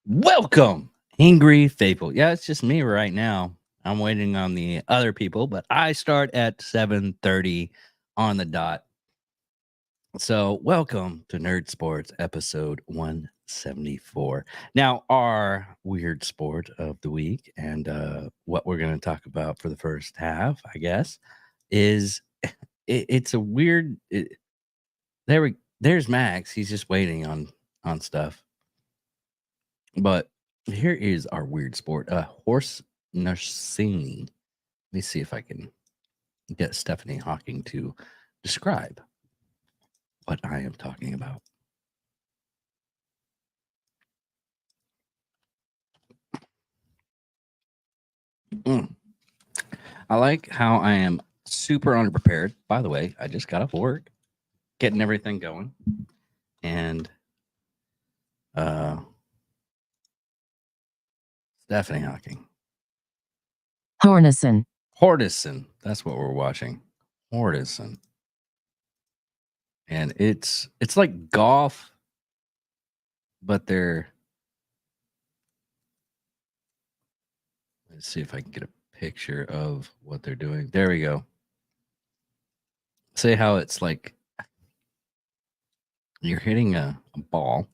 Welcome, Angry Faithful. Yeah, it's just me right now. I'm waiting on the other people, but I start at 7:30 on the dot. So, welcome to Nerd Sports episode 174. Now, our weird sport of the week and what we're going to talk about for the first half, I guess, is it's a weird there's Max. He's just waiting on stuff. But here is our weird sport, horse nursing. Let me see if I can get Stephanie Hawking to describe what I am talking about. Mm. I like how I am super underprepared. By the way, I just got off work, getting everything going, and uh, Stephanie Hawking, Hornison. Hordison. That's what we're watching, Hordison, and it's like golf, but they're. Let's see if I can get a picture of what they're doing. There we go. Say how it's like you're hitting a ball,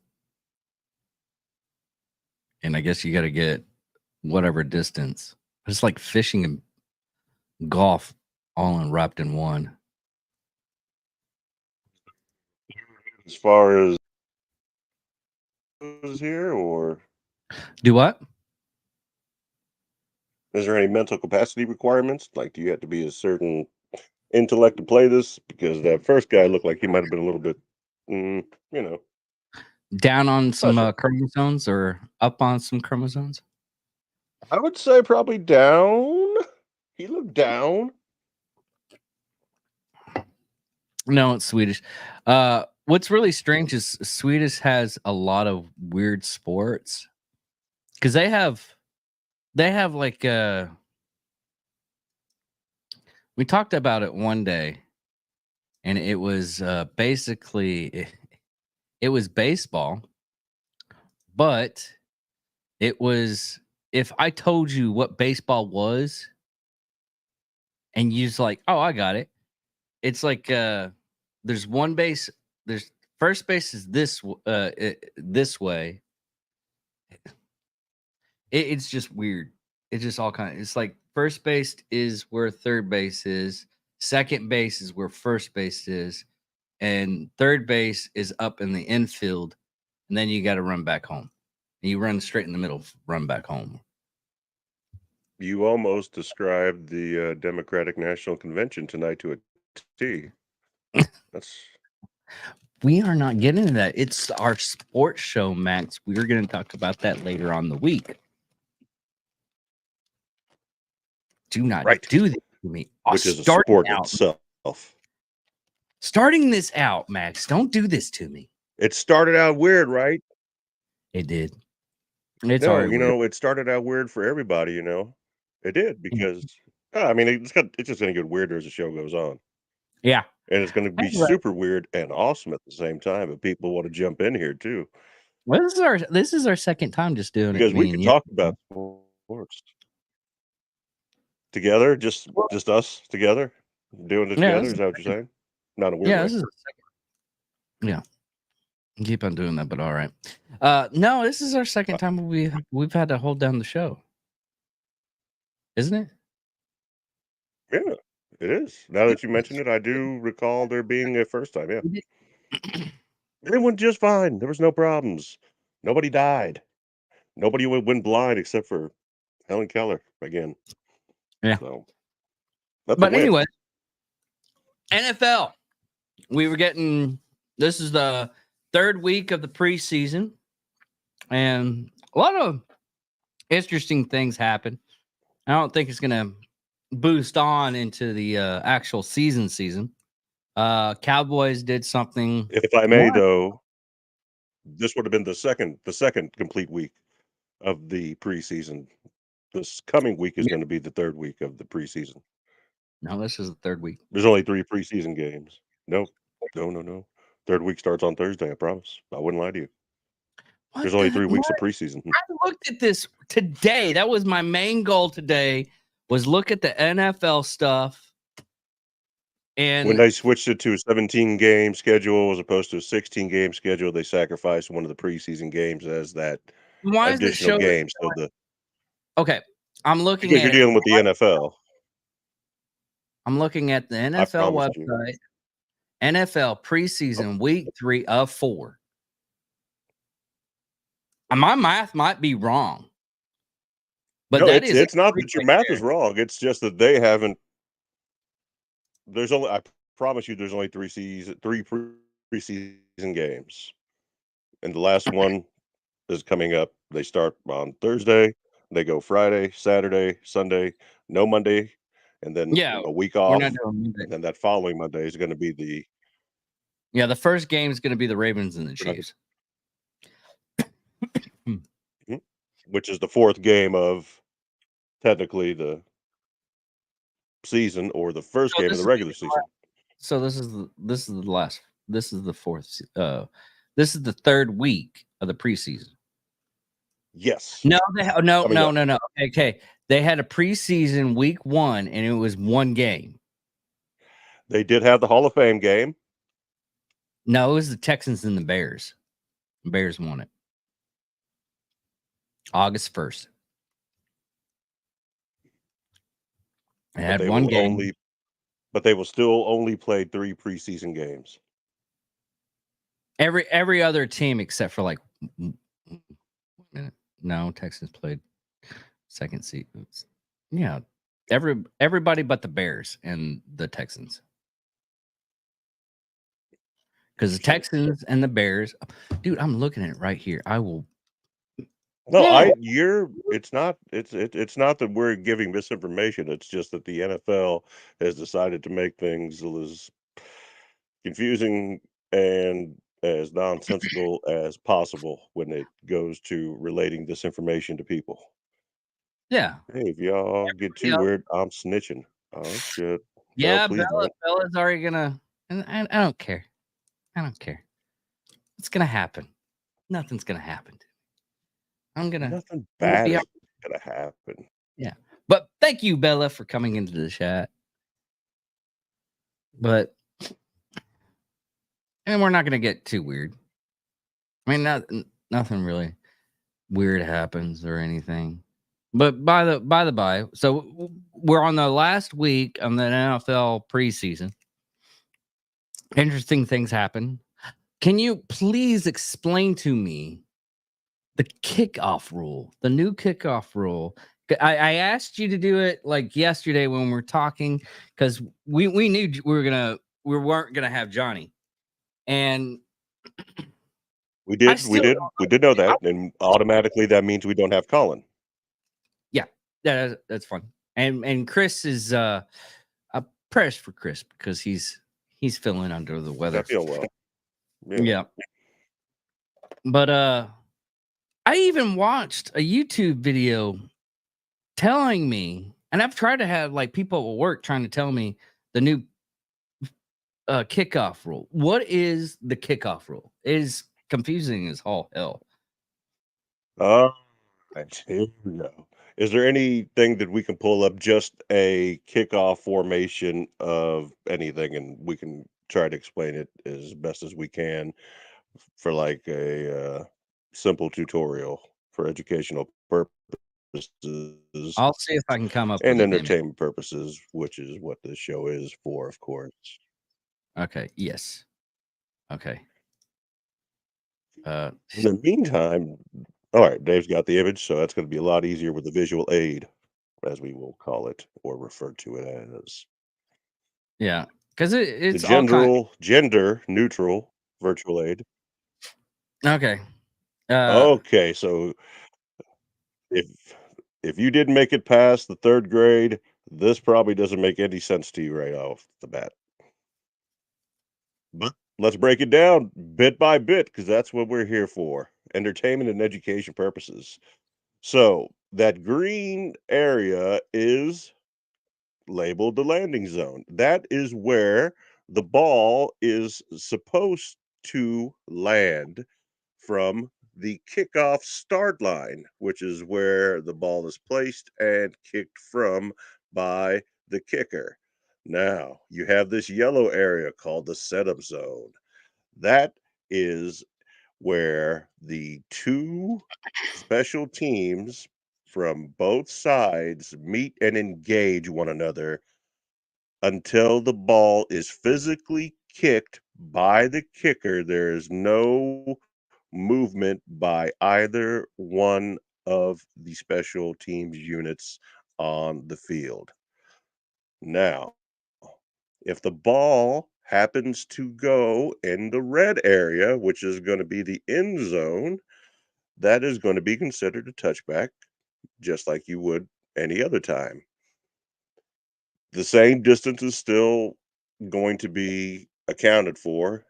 and I guess you got to get whatever distance. It's like fishing and golf all wrapped in one. As far as here, or Do what? is there any mental capacity requirements? Like, do you have to be a certain intellect to play this? Because that first guy looked like he might have been a little bit, you know, Down on some special. chromosomes or up on some chromosomes? I would say probably down. He looked down. No, it's Swedish. What's really strange is Swedish has a lot of weird sports because they have like we talked about it one day, and it was basically it was baseball, but it was if I told you what baseball was, and you're like, "Oh, I got it." It's like there's one base. There's first base is this way. It's just weird. It's just all kind of. It's like first base is where third base is. Second base is where first base is, and third base is up in the infield, and then you got to run back home. And you run straight in the middle, run back home. You almost described the Democratic National Convention tonight to a T. That's We are not getting into that. It's our sports show, Max. We're going to talk about that later on the week. Do not right. do this to me. Which is a sport itself. Starting this out, Max. Don't do this to me. It started out weird, right? It did. It's No, already weird. it started out weird for everybody, It did because I mean it's just gonna get weirder as the show goes on. Yeah. And it's gonna be super weird and awesome at the same time, but people want to jump in here too. Well, this is our second time just doing because it. we can talk about sports together, just us together, doing it together. Is that what you're saying? Not a weird way. This is a second. Yeah. Keep on doing that, but all right. No, this is our second time we've had to hold down the show. Isn't it? Yeah, it is. Now that you mention it, I do recall there being a first time, yeah. It went just fine. There was no problems. Nobody died. Nobody went blind except for Helen Keller again. Yeah. So, but anyway, NFL. We were getting this is the third week of the preseason, and a lot of interesting things happen. I don't think it's gonna boost on into the actual season. Cowboys did something. If I may, though, this would have been the second complete week of the preseason. This coming week is going to be the third week of the preseason. No, this is the third week. There's only 3 preseason games. No. Third week starts on Thursday, I promise. I wouldn't lie to you. What There's only the 3 weeks of preseason. I looked at this today. That was my main goal today, was look at the NFL stuff. When And they switched it to a 17-game schedule as opposed to a 16-game schedule, they sacrificed one of the preseason games as that why does it additional show it? game, so Okay, I'm looking because you're at it. dealing with the NFL, I'm looking at the I NFL promised you. website. NFL Oh, preseason week 3 of 4. My math might be wrong, but no, that is it's not every that your right math there. is wrong, it's just that they haven't there's only I promise you there's only 3 preseason games, and the last one is coming up. They start on Thursday, they go Friday, Saturday, Sunday, no Monday, and then Yeah, a week we're not off, doing Monday. and then that following Monday is gonna be the Yeah, the first game is gonna be the Ravens and the we're not Chiefs. Mhm. Which is the 4th game of technically the season or the first So game of this the is regular season. so this is the last this is the 4th this is the 3rd week of the preseason. Yes, No, they no, coming up. no. Okay. They had a preseason week 1 and it was 1 game. They did have the Hall of Fame game. No, it was the Texans and the Bears. The Bears won it. August 1st. They But had they 1 will game. only but they will still only play 3 preseason games. Every other team except for like no, Texans played second seat. Yeah. Everybody but the Bears and the Texans. Because the Interesting. Texans and the Bears, dude, I'm looking at it right here. I will. No, Yeah. it's not that we're giving misinformation, it's just that the NFL has decided to make things as confusing and as nonsensical as possible when it goes to relating this information to people. Yeah. Hey, if y'all get too Yeah. weird, I'm snitching. Oh shit. Bell, Yeah. please don't. Bella's already gonna. And I don't care. I don't care. It's gonna happen. Nothing's gonna happen. I'm gonna. Nothing I'm gonna bad be. is gonna happen. Yeah. But thank you, Bella, for coming into the chat. But and we're not gonna get too weird. I mean, nothing really weird happens or anything. But by the by, so we're on the last week of the NFL preseason. Interesting things happen. Can you please explain to me the kickoff rule, the new kickoff rule? I asked you to do it like yesterday when we were talking because we knew we weren't gonna have Johnny, and I We still did know that, and automatically that means we don't have Colin. yeah, that's fun. And Chris is prayers for Chris because he's feeling under the weather. Not feeling well. Yeah. But I even watched a YouTube video telling me, and I've tried to have like people at work trying to tell me the new kickoff rule. What is the kickoff rule? It is confusing as all hell. Right, here we go. Is there anything that we can pull up just a kickoff formation of anything, and we can try to explain it as best as we can for like a simple tutorial for educational purposes I'll see if I can come up with and an image. entertainment purposes, which is what this show is for, of course. Okay. Yes. Okay. In the meantime, all right, Dave's got the image, so that's going to be a lot easier with the visual aid, as we will call it or refer to it as. Yeah, because The it's all kind. gender neutral virtual aid. Okay. Okay, so if if you didn't make it past the 3rd grade, this probably doesn't make any sense to you right off the bat. But let's break it down bit by bit because that's what we're here for, entertainment and education purposes. So, that green area is labeled the landing zone. That is where the ball is supposed to land from the kickoff start line, which is where the ball is placed and kicked from by the kicker. Now, you have this yellow area called the setup zone. That is where the two special teams from both sides meet and engage one another until the ball is physically kicked by the kicker. There is no movement by either one of the special teams units on the field. Now, if the ball happens to go in the red area, which is going to be the end zone, that is going to be considered a touchback, just like you would any other time. The same distance is still going to be accounted for,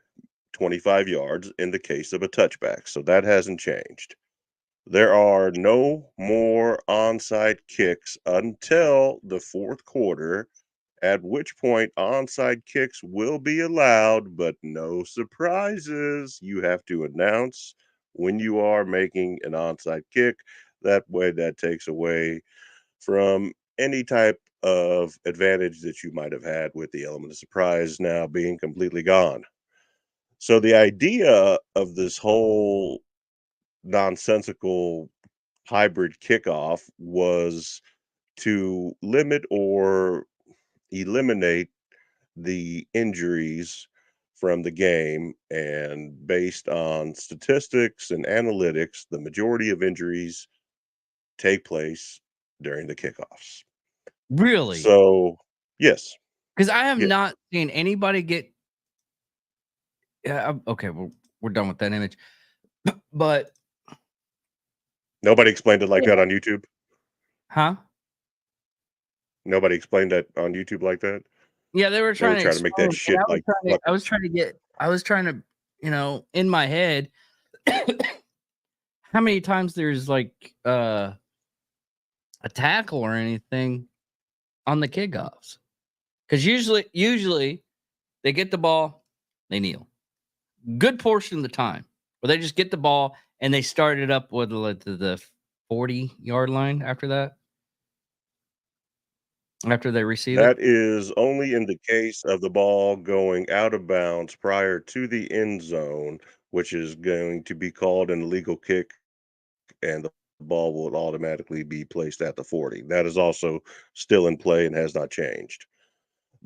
25 yards in the case of a touchback. So that hasn't changed. There are no more onside kicks until the fourth quarter, at which point onside kicks will be allowed, but no surprises. You have to announce when you are making an onside kick. That way, that takes away from any type of advantage that you might have had with the element of surprise now being completely gone. So the idea of this whole nonsensical hybrid kickoff was to limit or eliminate the injuries from the game. And based on statistics and analytics, the majority of injuries take place during the kickoffs. Really? So, yes, Because I have yeah, not seen anybody get. Yeah. Okay. We're done with that image. But nobody explained it like yeah. that on YouTube. Huh? Nobody explained that on YouTube like that. Yeah, they were They were trying to trying to make that explain, and shit like I was trying to get, I was trying to, in my head, how many times there's like a tackle or anything on the kickoffs? Because usually they get the ball, they kneel. Good portion of the time, or they just get the ball and they start it up with like the 40-yard line after that, after they receive it. that is only in the case of the ball going out of bounds prior to the end zone, which is going to be called an illegal kick, and the ball will automatically be placed at the 40. That is also still in play and has not changed.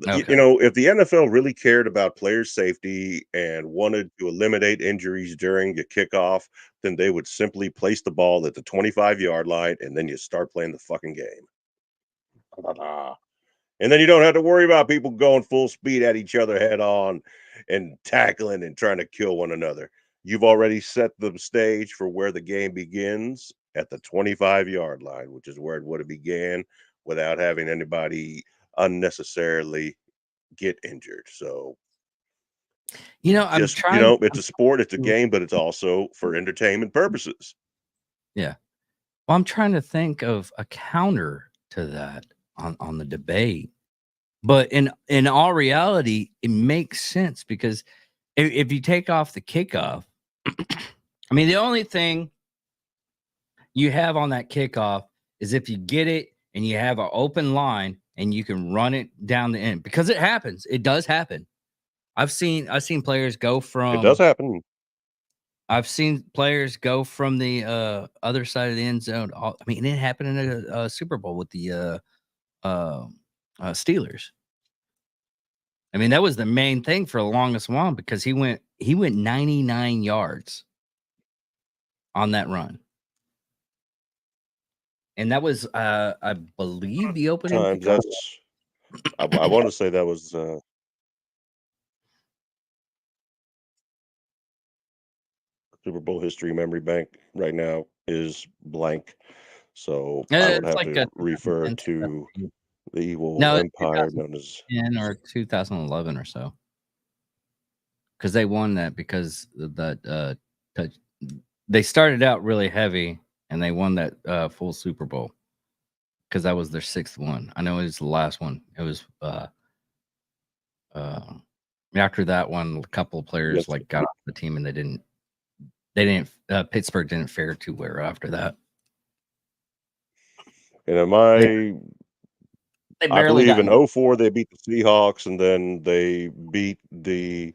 Okay. If the NFL really cared about player safety and wanted to eliminate injuries during a kickoff, then they would simply place the ball at the 25-yard line and then you start playing the fucking game. And then you don't have to worry about people going full speed at each other head on and tackling and trying to kill one another. You've already set the stage for where the game begins at the 25-yard line, which is where it would have began without having anybody unnecessarily get injured. So I'm just, trying. it's a sport, it's a game, but it's also for entertainment purposes. Yeah. Well, I'm trying to think of a counter to that on the debate, but in all reality, it makes sense because if you take off the kickoff, I mean, the only thing you have on that kickoff is if you get it and you have an open line and you can run it down the end because it happens. It does happen. I've seen players go It does from happen. I've seen players go from the other side of the end zone. I mean, it happened in a Super Bowl with the uh, Steelers. I mean, that was the main thing for the longest while because he went 99 yards on that run. And that was I believe the opening Times kickoff. that's I want to say that was Super Bowl history memory bank right now is blank. So I would It's have like to a refer 2010, to the evil no, it's empire known as 2010 or 2011 or so. Because they won that because of that touch. They started out really heavy and they won that full Super Bowl because that was their sixth one. I know it was the last one. It was uh, after that one, a couple of players yes, like got off the team and they didn't they didn't. Pittsburgh didn't fare too well after that. And They I barely believe got. in 04 they beat the Seahawks, and then they beat the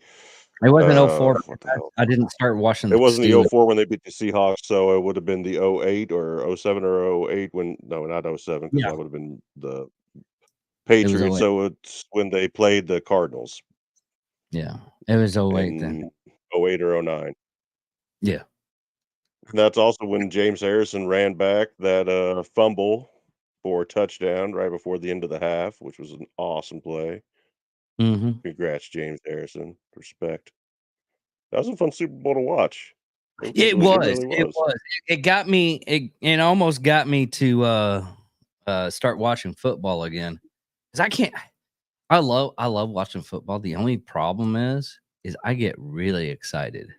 It wasn't 04. what the hell? I didn't start watching It the wasn't the Steelers. 04 when they beat the Seahawks, so it would have been the 08 or 07 or 08 when no, not 07 because Yeah, that would have been the it was Patriots. 08. So it's when they played the Cardinals Yeah, it was 08 then. in 08 or 09. Yeah. And that's also when James Harrison ran back that fumble for a touchdown right before the end of the half, which was an awesome play. Hmm. Congrats, James Harrison. Respect. That was a fun Super Bowl to watch. It It was. really It was. was. It got me. It almost got me to start watching football again because I can't. I love watching football. The only problem is I get really excited,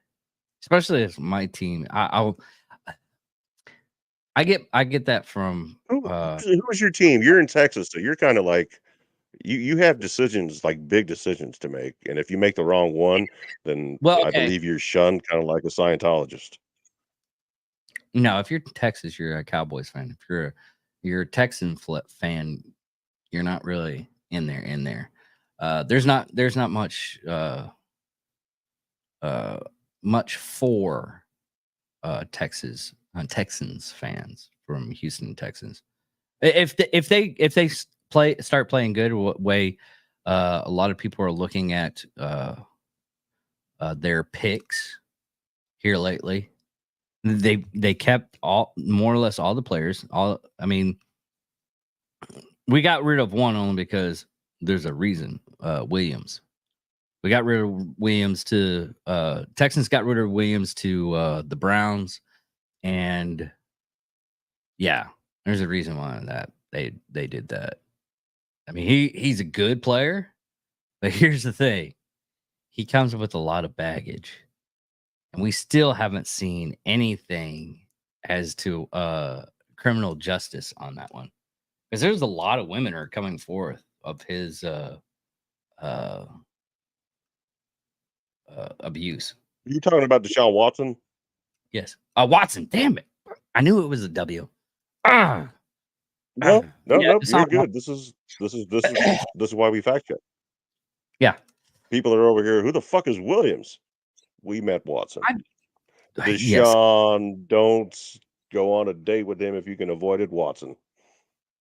especially if my team. I get that from Who was your team? You're in Texas, so you're kinda like you have decisions, like, big decisions to make, and if you make the wrong one, then well, I okay. believe you're shunned kinda like a Scientologist. No, if you're Texas, you're a Cowboys fan. If you're a Texan flip fan, you're not really in there. There's not uh much for Texans fans from Houston, Texans. If they start playing good way, a lot of people are looking at their picks here lately. They kept all more or less all the players. I mean, we got rid of one only because there's a reason. Williams. We got rid of Williams to Texans got rid of Williams to the Browns, and yeah, there's a reason why that they did that. I mean, he's a good player, but here's the thing: he comes with a lot of baggage, and we still haven't seen anything as to criminal justice on that one. Because there's a lot of women are coming forth of his uh, abuse. You talking about Deshaun Watson? Yes, Watson. Damn it! I knew it was a W. Ah, No, no, yeah, nope, you're Deshaun good. This is why we fact check. yeah, People are over here, "Who the fuck is Williams?" We met Watson. yes, Deshaun, don't go on a date with him if you can avoid it, Watson.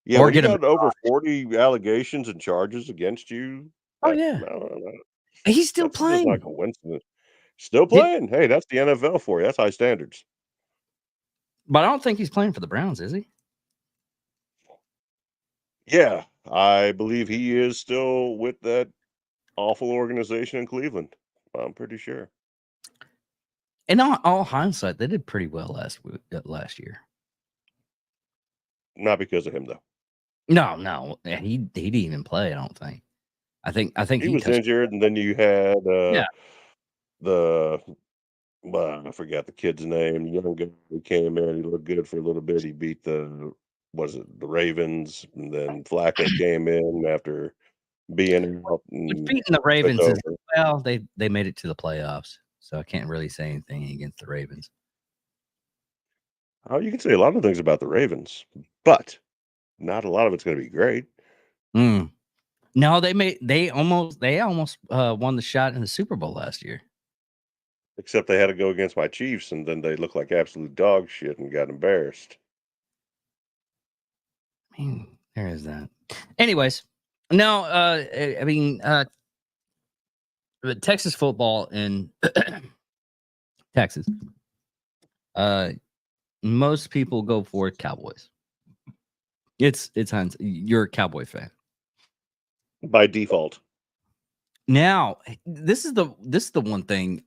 Yeah, or when you get a got over massage. 40 allegations and charges against you, Oh that yeah, no, he's still that's just not playing. coincidence. Still Did, playing. Hey, that's the NFL for you. That's high standards. but I don't think he's playing for the Browns, is he? Yeah, I believe he is still with that awful organization in Cleveland. I'm pretty sure. In all hindsight, they did pretty well last year. Not because of him though. No, no, he didn't even play. I don't think. I think He he was touched. injured, and then you had Yeah, the I forgot the kid's name. The young guy who came in, he looked good for a little bit. He beat was it the Ravens, and then Flacco came in after being out and defeating the took Ravens is over. well. They made it to the playoffs, so I can't really say anything against the Ravens. Oh, you can say a lot of things about the Ravens, but not a lot of it's going to be great. Mm. No, they almost won the shot in the Super Bowl last year. Except they had to go against my Chiefs, and then they looked like absolute dog shit and got embarrassed. I mean, there is that. Anyways, no, I mean, but Texas football in Texas, uh, most people go for Cowboys. It's Heinz. You're a Cowboy fan. By default. Now, this is the one thing,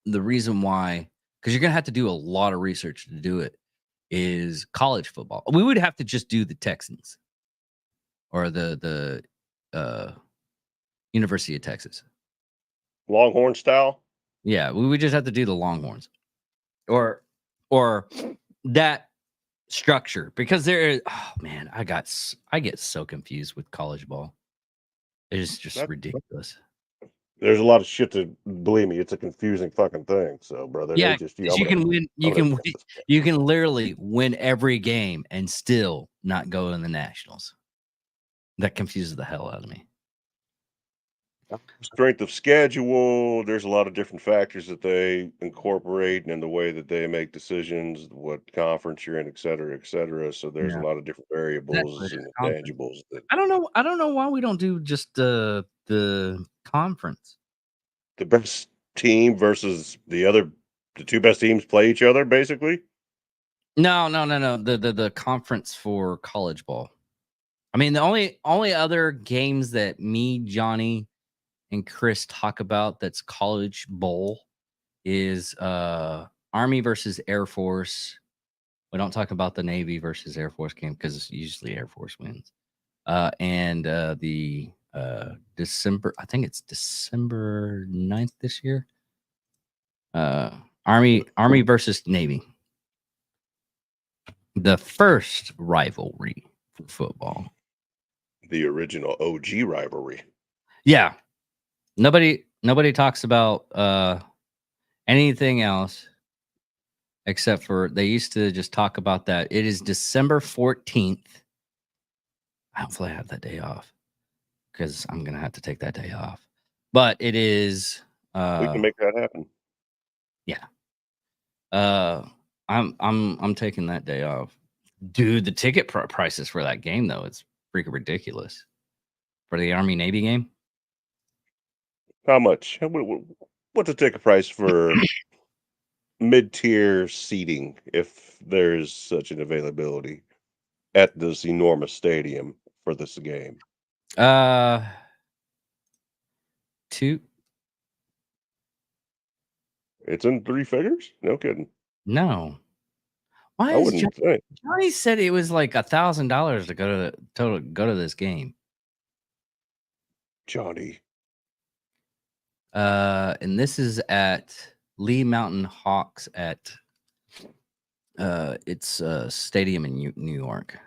the reason why, because you're gonna have to do a lot of research to do it, is college football. We would have to just do the Texans or the University of Texas. Longhorn style? Yeah, we would just have to do the Longhorns or that structure because there is. Oh man, I get so confused with college ball. It is just That ridiculous. There's a lot of shit to believe me, it's a confusing fucking thing. So, brother, they Yeah, just because I'm you can win. You gonna can trust this guy. you can literally win every game and still not go in the nationals. That confuses the hell out of me. Strength of schedule, there's a lot of different factors that they incorporate in the way that they make decisions, what conference you're in, et cetera, so there's a Yeah, lot of different exactly. variables There's and conference. intangibles that I don't know. I don't know why we don't do just the conference. the best team versus the 2 best teams play each other, basically. No, no, no, no. The conference for college ball. I mean, the only other games that me, Johnny, and Chris talk about that's college bowl is Army versus Air Force. We don't talk about the Navy versus Air Force game because usually Air Force wins. And the December, I think it's December 9th this year. Army versus Navy. The first rivalry for football. The original OG rivalry. Yeah. Nobody talks about anything else except for they used to just talk about that. It is December 14th. Hopefully I have that day off because I'm gonna have to take that day off. But it is We can make that happen. yeah. Uh I'm taking that day off. Dude, the ticket prices for that game though, it's freaking ridiculous. For the Army Navy game? How much? What's the ticket price for mid-tier seating, if there's such an availability at this enormous stadium for this game? Uh 2 It's in 3 figures? No kidding. no. Why I is wouldn't think. Johnny said it was like $1,000 to go to this game. Johnny. And this is at Lee Mountain Hawks at its stadium in New York.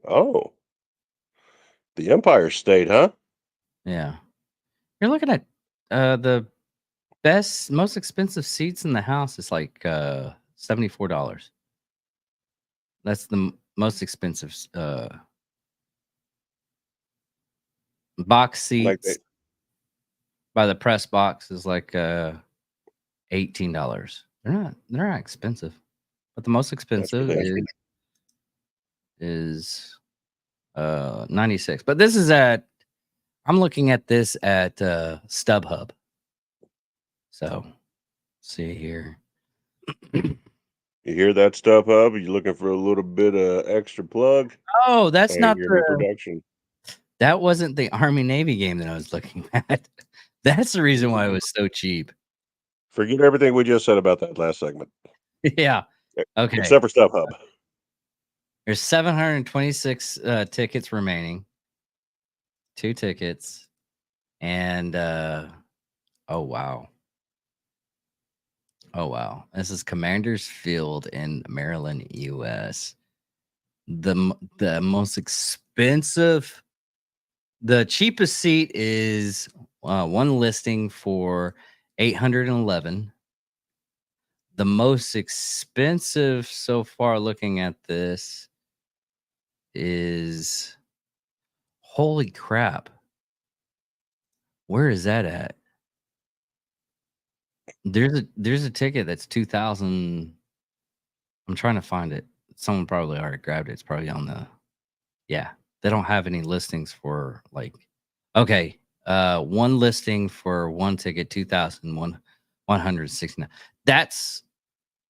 Oh, the Empire State, huh? Yeah. You're looking at the most expensive seats in the house is like $74. That's the most expensive box Like seats by the press box is like $18. They're not expensive. But the most that's expensive ridiculous. is 96. But this is at I'm looking at this at StubHub. So see here. You hear that stuff, Hub? Are you looking for a little bit of extra plug? Oh, that's I not hear new the production. that wasn't the Army Navy game that I was looking at. That's the reason why it was so cheap. Forget everything we just said about that last segment, Yeah. Okay. except for StubHub. There's 726 tickets remaining. 2 tickets. And oh wow. Oh wow. This is Commanders Field in Maryland, US. The most expensive the cheapest seat is one listing for 811. The most expensive so far looking at this is holy crap. Where is that at? There's a ticket that's 2,000. I'm trying to find it. Someone probably already grabbed it. It's probably on the yeah. They don't have any listings for like okay. One listing for one ticket, 2,169. That's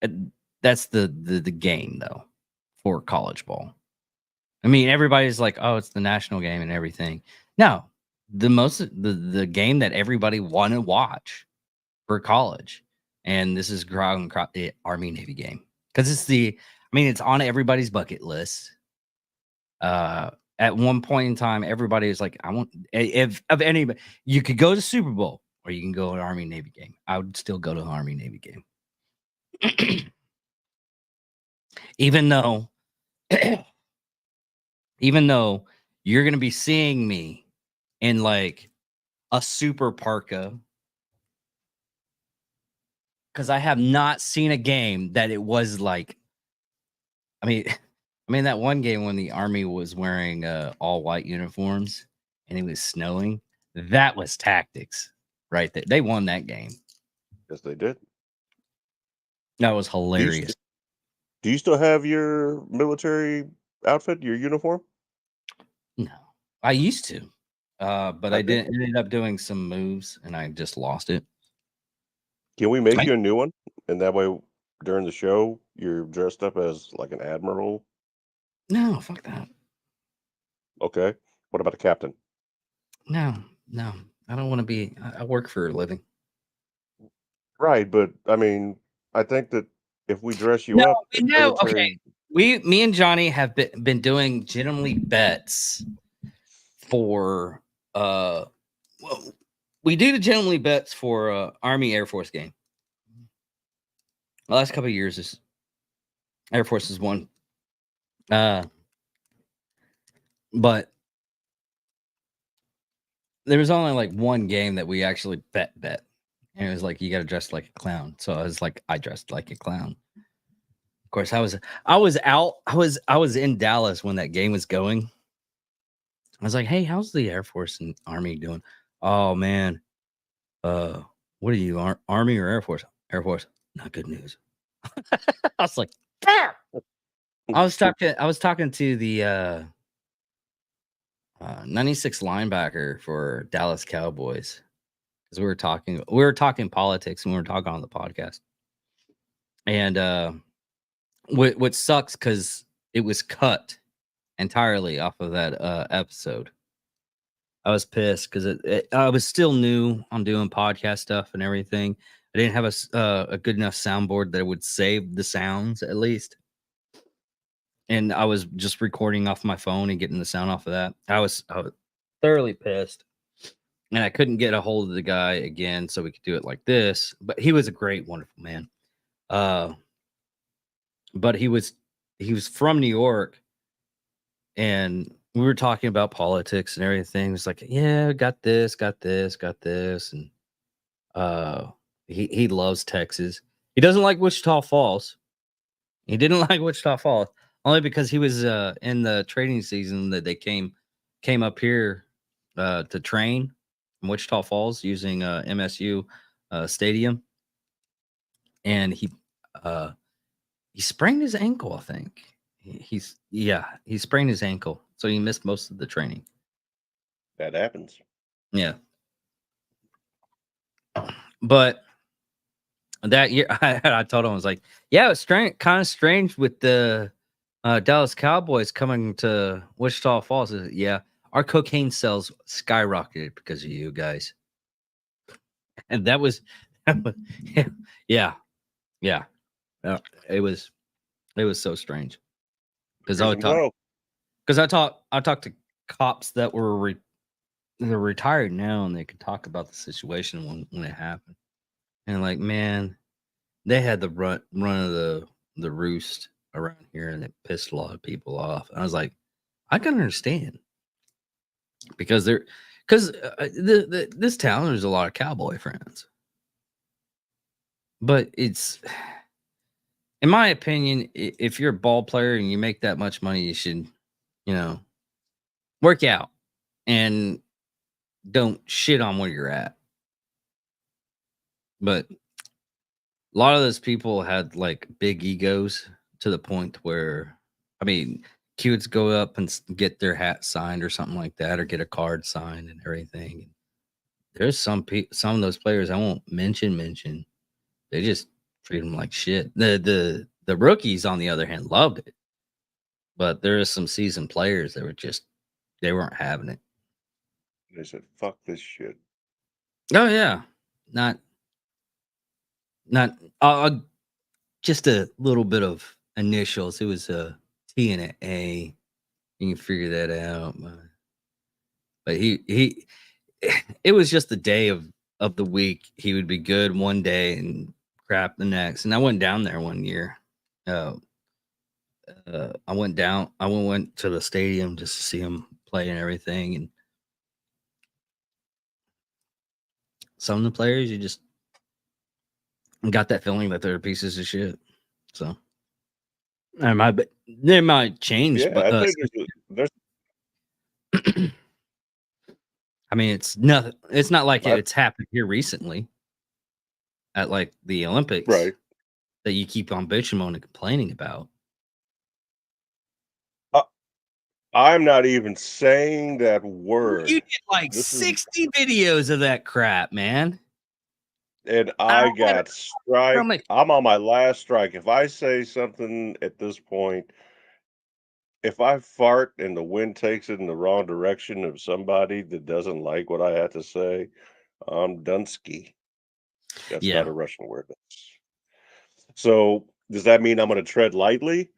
uh, that's the game though for college ball. I mean, everybody's like, oh, it's the national game and everything. No, the game that everybody want to watch for college, and this is the Army Navy game because it's the. I mean, it's on everybody's bucket list. At one point in time, everybody is like, I want if of anybody, you could go to Super Bowl or you can go to an Army Navy game. I would still go to an Army Navy game, even though even though you're gonna be seeing me in like a super parka because I have not seen a game that it was like. I mean, that one game when the army was wearing all white uniforms and it was snowing. That was tactics, right there. They won that game. Yes, they did. That was Do you, hilarious. st- do you still have your military outfit, your uniform? No, I used to, but I I do. didn't. Ended up doing some moves and I just lost it. Can we make I, you a new one? And that way, during the show, you're dressed up as like an admiral. no, fuck that. Okay. What about a captain? No, no, I don't want to be. I work for a living. Right, but I mean, I think that if we dress you No, up we in know. Okay, military, me and Johnny have been doing gentlemanly bets for well, we do the gentlemanly bets for Army Air Force game. The last couple of years is Air Force has won. Uh, but there was only like one game that we actually bet, and it was like you got to dress like a clown. So I was like, I dressed like a clown. Of course, I was out. I was in Dallas when that game was going. I was like, hey, how's the Air Force and Army doing? Oh man, uh, what are you, Army or Air Force? Air Force. Not good news. I was like, "Ah!" I was talking to the 96 linebacker for Dallas Cowboys because we were talking politics and we were talking on the podcast. And what sucks because it was cut entirely off of that episode. I was pissed because I was still new on doing podcast stuff and everything. I didn't have a good enough soundboard that would save the sounds at least. And I was just recording off my phone and getting the sound off of that. I was thoroughly pissed, and I couldn't get a hold of the guy again so we could do it like this. But he was a great, wonderful man. Uh, but he was from New York, and we were talking about politics and everything. It's like, yeah, got this, got this, got this, and uh, he loves Texas. He doesn't like Wichita Falls. He didn't like Wichita Falls only because he was in the training season that they came up here to train in Wichita Falls using MSU stadium, and uh, he sprained his ankle. I think he sprained his ankle, so he missed most of the training. that happens. Yeah, but that year I told him I was like, yeah, it's strange, kind of strange with the Dallas Cowboys coming to Wichita Falls. Yeah, our cocaine sales skyrocketed because of you guys, and that was yeah, yeah, yeah. Uh, it was it was so strange because Here's some glow. I talked to cops that were they're retired now and they could talk about the situation when it happened, and like man, they had the run of the roost around here, and it pissed a lot of people off. And I was like, I can understand because this town there's a lot of cowboy friends, but it's in my opinion, if you're a ball player and you make that much money, you should you know work out and don't shit on where you're at. But a lot of those people had like big egos to the point where, I mean, kids go up and get their hat signed or something like that, or get a card signed and everything. There's some of those players I won't mention. They just treat them like shit. The rookies, on the other hand, loved it, but there is some seasoned players that were just they weren't having it. They said, "Fuck this shit." Oh yeah, not not just a little bit of initials. It was a T and an A. You can figure that out. But he it was just the day of the week. He would be good one day and crap the next. And I went down there one year. Uh, I went down. I went to the stadium just to see him play and everything. And some of the players, you just got that feeling that they're pieces of shit. So they might change, Yeah, but I think there's I mean, it's nothing. It's not like I, it's happened here recently at like the Olympics right. that you keep on bitching on and complaining about. I, I'm not even saying that You word. did like This is 60 videos of that crap, man. and I I had a got strike. stomach. I'm on my last strike. If I say something at this point, if I fart and the wind takes it in the wrong direction of somebody that doesn't like what I have to say, I'm Dunsky. That's not Yeah, a Russian word. So does that mean I'm going to tread lightly?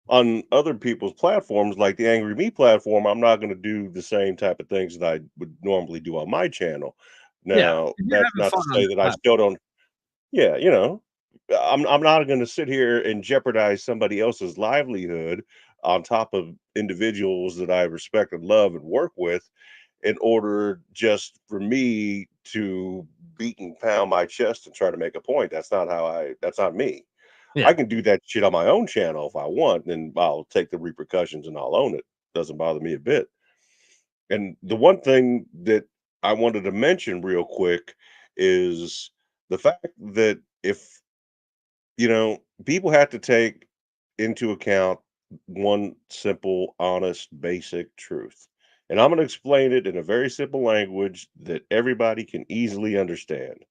On other people's platforms, like the Angry Me platform, I'm not going to do the same type of things that I would normally do on my channel. yeah. Now, You're that's having not to fun on say that that I platform. still don't. Yeah, I'm not going to sit here and jeopardize somebody else's livelihood on top of individuals that I respect and love and work with in order just for me to beat and pound my chest and try to make a point. That's not me. I Yeah, can do that shit on my own channel if I want, and I'll take the repercussions and I'll own it. Doesn't bother me a bit. And the one thing that I wanted to mention real quick is the fact that if, people have to take into account one simple, honest, basic truth. And I'm going to explain it in a very simple language that everybody can easily understand.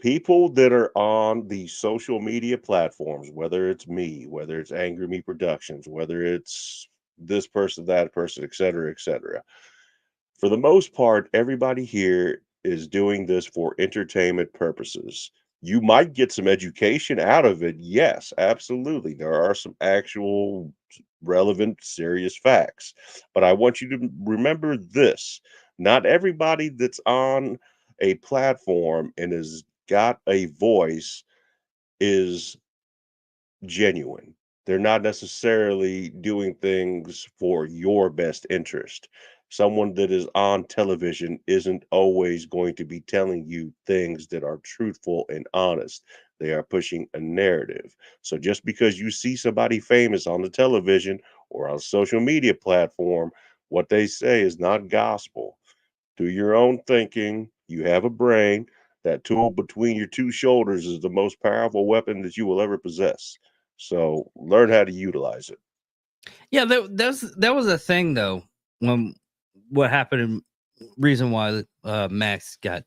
People that are on the social media platforms, whether it's me, whether it's Angry Me Productions, whether it's this person, that person, et cetera, for the most part, everybody here is doing this for entertainment purposes. You might get some education out of it. Yes, absolutely. There are some actual relevant, serious facts. But I want you to remember this: not everybody that's on a platform and has got a voice is genuine. They're not necessarily doing things for your best interest. Someone that is on television isn't always going to be telling you things that are truthful and honest. They are pushing a narrative. So just because you see somebody famous on the television or on a social media platform, what they say is not gospel. Do your own thinking. You have a brain. That tool between your two shoulders is the most powerful weapon that you will ever possess. So learn how to utilize it. yeah. That was a thing though. When what happened? Reason why Max got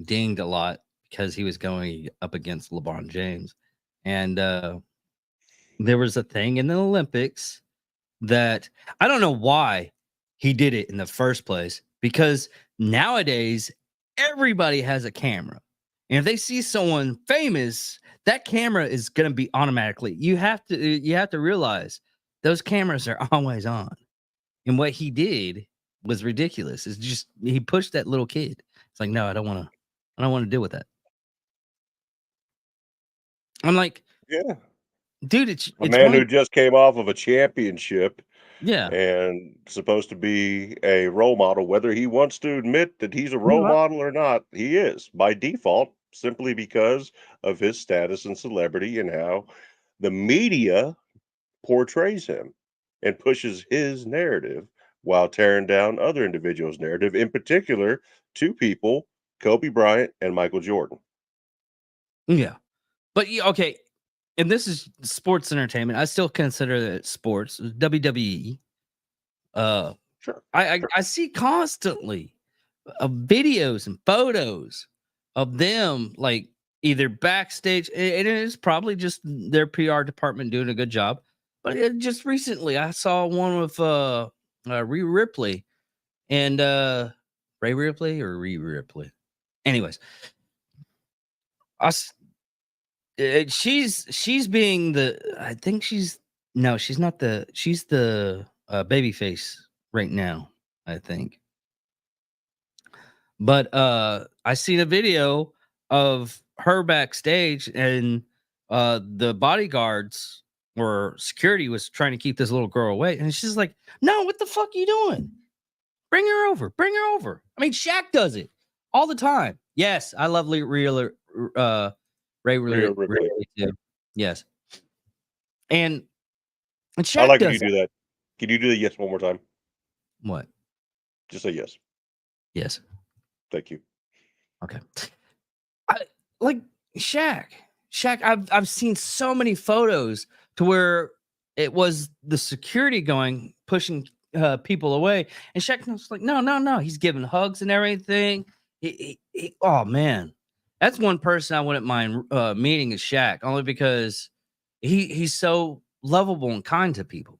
dinged a lot because he was going up against LeBron James, and there was a thing in the Olympics that I don't know why he did it in the first place, because nowadays everybody has a camera. And if they see someone famous, that camera is going to be automatically. You have to realize those cameras are always on. And what he did was ridiculous. It's just he pushed that little kid. It's like, no, I don't want to deal with that. I'm like, Yeah. dude, it's A it's man one. who just came off of a championship Yeah. and supposed to be a role model, whether he wants to admit that he's a role model or not, he is by default, simply because of his status and celebrity and how the media portrays him and pushes his narrative while tearing down other individuals' narrative, in particular, two people, Kobe Bryant and Michael Jordan. Yeah. But yeah, okay, and this is sports entertainment. I still consider it sports. WWE. Uh, Sure. I see constantly videos and photos of them like either backstage, and it is probably just their PR department doing a good job. But just recently, I saw one with Rhea Ripley and Ray Ripley or Rhea Ripley. Anyways, I she's being the I think she's no, she's not she's the baby face right now, I think. But I seen a video of her backstage and the bodyguards or security was trying to keep this little girl away. And she's like, no, what the fuck are you doing? Bring her over. Bring her over. I mean, Shaq does it all the time. Yes, I love Ray Rhea Ripley Ripley. too. Yes, and I Shaq like when you does that. do that. Can you do the yes one more time? What? Just say yes. Yes. Thank you. Okay. I like Shaq. Shaq, I've seen so many photos to where it was the security going pushing people away, and Shaq was like, no, no, no. He's giving hugs and everything. Oh man, that's one person I wouldn't mind meeting is Shaq, only because he's so lovable and kind to people.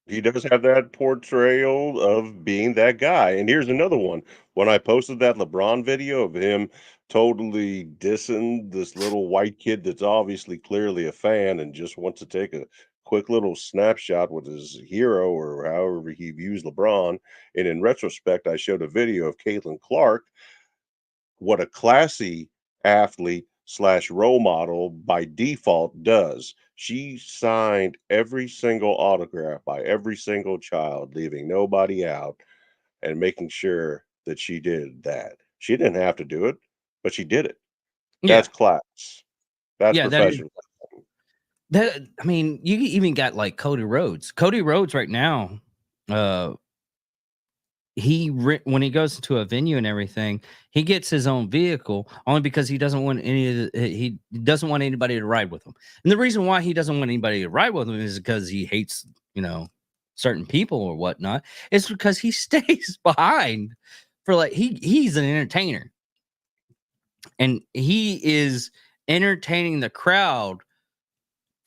He does have that portrayal of being that guy. And here's another one. When I posted that LeBron video of him totally dissing this little white kid that's obviously clearly a fan and just wants to take a quick little snapshot with his hero or however he views LeBron. And in retrospect, I showed a video of Caitlin Clark, what a classy athlete slash role model by default does. She signed every single autograph by every single child, leaving nobody out and making sure that she did that. She didn't have to do it, but she did it. Yeah, That's class. That's yeah, that is professional. that. I mean, you even got like Cody Rhodes. Cody Rhodes right now, uh, when he goes to a venue and everything, he gets his own vehicle only because he doesn't want he doesn't want anybody to ride with him. And the reason why he doesn't want anybody to ride with him is because he hates, certain people or whatnot. It's because he stays behind for like he's an entertainer and he is entertaining the crowd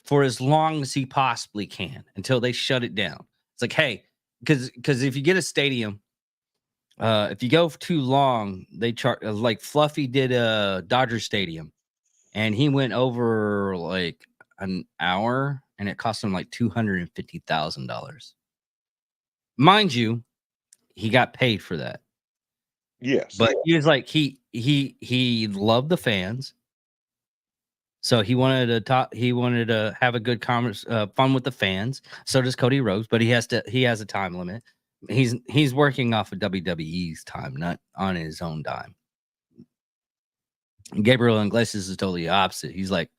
for as long as he possibly can until they shut it down. It's like, hey, because if you get a stadium, if you go for too long, they charge like Fluffy did a Dodger Stadium, and he went over like an hour, and it cost him like $250,000. Mind you, he got paid for that, Yes. but he was like he loved the fans, so he wanted to talk. He wanted to have a good fun with the fans. So does Cody Rhodes, but he has a time limit. He's working off of WWE's time, not on his own dime. Gabriel Iglesias is totally opposite. He's like,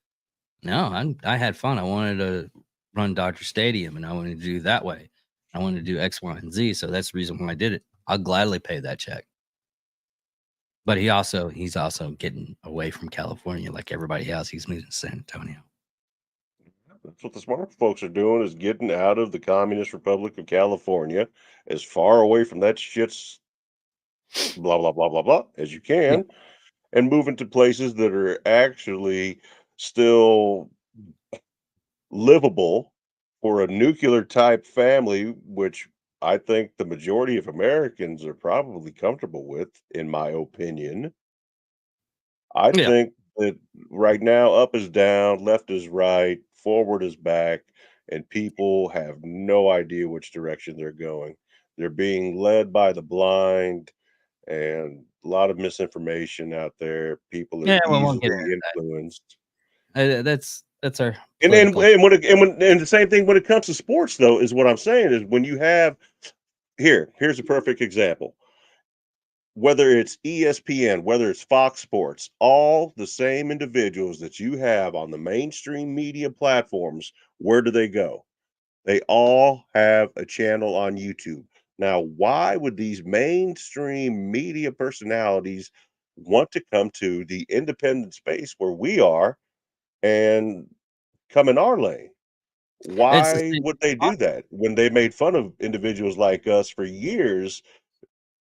no, I had fun. I wanted to run Dodger Stadium, and I wanted to do that way. I wanted to do X, Y, and Z. So that's the reason why I did it. I'll gladly pay that check. But he's also getting away from California like everybody else. He's moving to San Antonio. That's what the smart folks are doing is getting out of the Communist Republic of California as far away from that shit's blah blah blah blah blah as you Yeah. can and moving to places that are actually still livable for a nuclear type family, which I think the majority of Americans are probably comfortable with, in my opinion. I Yeah. think that right now, up is down, left is right, forward is back, and people have no idea which direction they're going. They're being led by the blind, and a lot of misinformation out there. People are Yeah. Well, we won't get easily into influenced. that's our And political. and the same thing when it comes to sports, though, is what I'm saying is when you have here's a perfect example. Whether it's ESPN, whether it's Fox Sports, all the same individuals that you have on the mainstream media platforms, where do they go? They all have a channel on YouTube. Now, why would these mainstream media personalities want to come to the independent space where we are and come in our lane? It's the Why same. would they do that when they made fun of individuals like us for years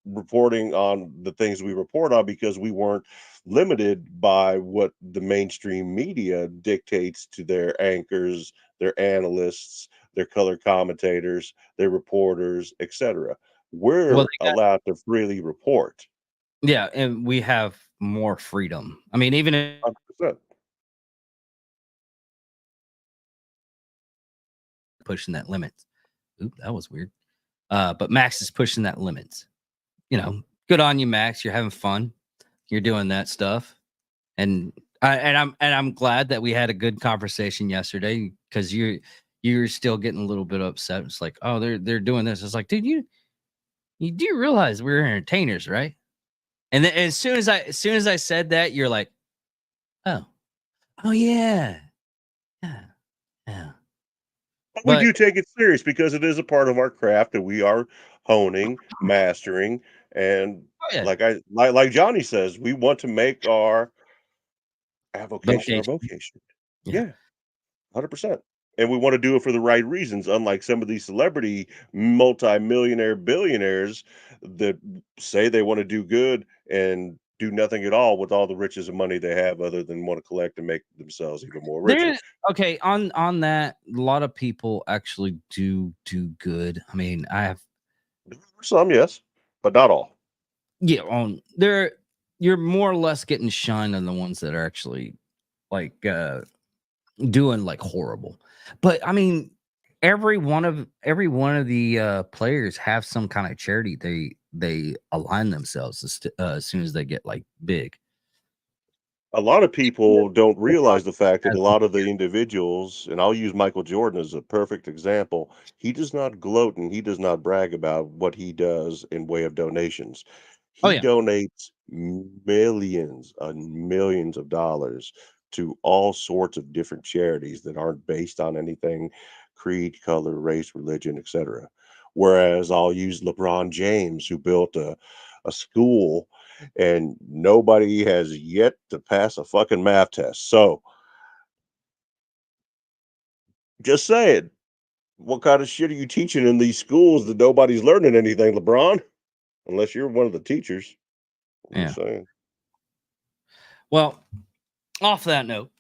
reporting on the things we report on because we weren't limited by what the mainstream media dictates to their anchors, their analysts, their color commentators, their reporters, etc. Well, We're they got allowed to freely report. yeah, and we have more freedom. I mean, even if 100%. pushing that limit. Oop, that was weird. But Max is pushing that limits. Good on you, Max. You're having fun. You're doing that stuff, and I'm glad that we had a good conversation yesterday because you're still getting a little bit upset. It's like, oh, they're doing this. It's like, dude, you do realize we're entertainers, right? And then as soon as I said that, you're like, oh, oh yeah, yeah, yeah. But we But do take it serious because it is a part of our craft that we are honing, mastering, and oh yeah, like Johnny says, we want to make our avocation our vocation. vocation. Yeah. Yeah, 100%. And we wanna do it for the right reasons, unlike some of these celebrity multimillionaire billionaires that say they wanna do good and do nothing at all with all the riches and money they have other than wanna collect and make themselves even more richer. There okay, on that, a lot of people actually do good. I mean, I have Some, yes, but not all. yeah, on there you're more or less getting shine on the ones that are actually like doing like horrible. But I mean, every one of the players have some kind of charity they align themselves as soon as they get like big. A lot of people don't LeBron realize the fact that has a some lot of the individuals, and I'll use Michael Jordan as a perfect example, he does not gloat and he does not brag about what he does in way of donations. oh He yeah. donates millions and millions of dollars to all sorts of different charities that aren't based on anything creed, color, race, religion, etc. Whereas I'll use LeBron James, who built a school and nobody has yet to pass a fucking math test. So, just saying, what kind of shit are you teaching in these schools that nobody's learning anything, LeBron? Unless you're one of the teachers. I'm Yeah. just saying. Well, off that note,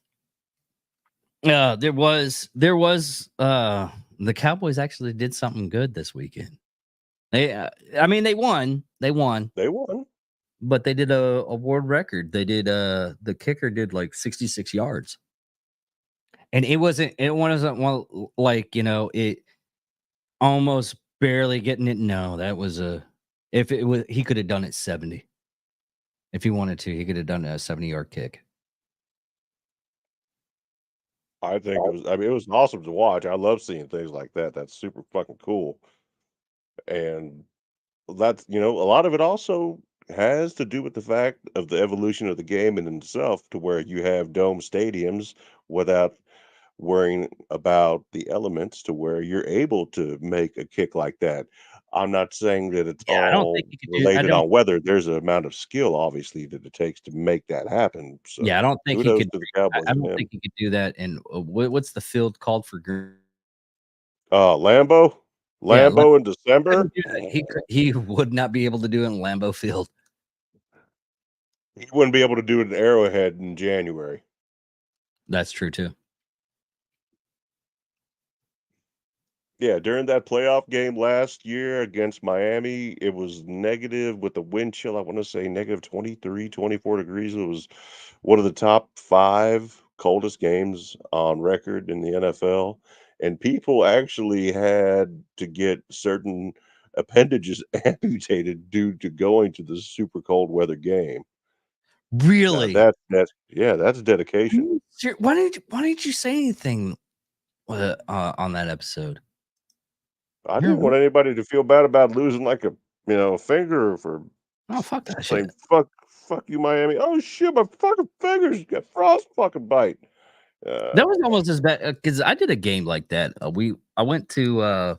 there was the Cowboys actually did something good this weekend. I mean they won, They won. but they did a world record. They did the kicker did like 66 yards. And it wasn't well like, it almost barely getting it. No, that was a if it was he could have done it 70. If he wanted to, he could have done a 70-yard kick. I think I mean, it was awesome to watch. I love seeing things like that. That's super fucking cool. And that's, a lot of it also has to do with the fact of the evolution of the game in itself to where you have dome stadiums without worrying about the elements to where you're able to make a kick like that. I'm not saying that it's Yeah, I don't think all he could do I related don't on weather. There's an amount of skill, obviously, that it takes to make that happen. yeah, I So don't think he kudos could to the I Cowboys and don't think him. he could do that in what's the field called for Lambo, yeah, Lambo in couldn't December. do that. He would not be able to do it in Lambeau Field. He wouldn't be able to do it at Arrowhead in January. That's true too. Yeah, during that playoff game last year against Miami, it was negative with the wind chill. I want to say negative 23, 24 degrees. It was one of the top 5 coldest games on record in the NFL. And people actually had to get certain appendages amputated due to going to the super cold weather game. Now Really? that's dedication. Why didn't you say anything on that episode? I You're didn't want anybody to feel bad about losing like a finger for oh fuck that shit. saying fuck you, Miami. Oh shit, my fucking fingers got frost fucking bite. That was Uh, almost as bad because I did a game like that. I went to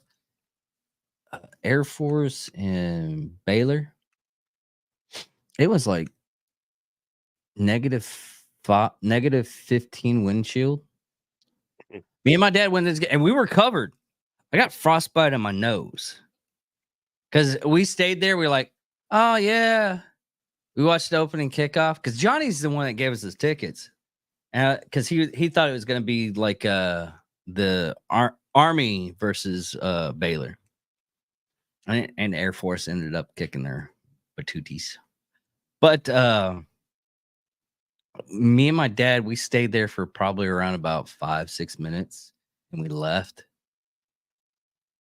Air Force in Baylor. It was like -15 windshield. Me and my dad went this game, and we were covered. I got frostbite on my nose because we stayed there. We were like, oh yeah. We watched the opening kickoff because Johnny's the one that gave us his tickets, because he thought it was gonna be like the Army versus Baylor, and Air Force ended up kicking their patooties. But me and my dad, we stayed there for probably around about 5-6 minutes, and we left.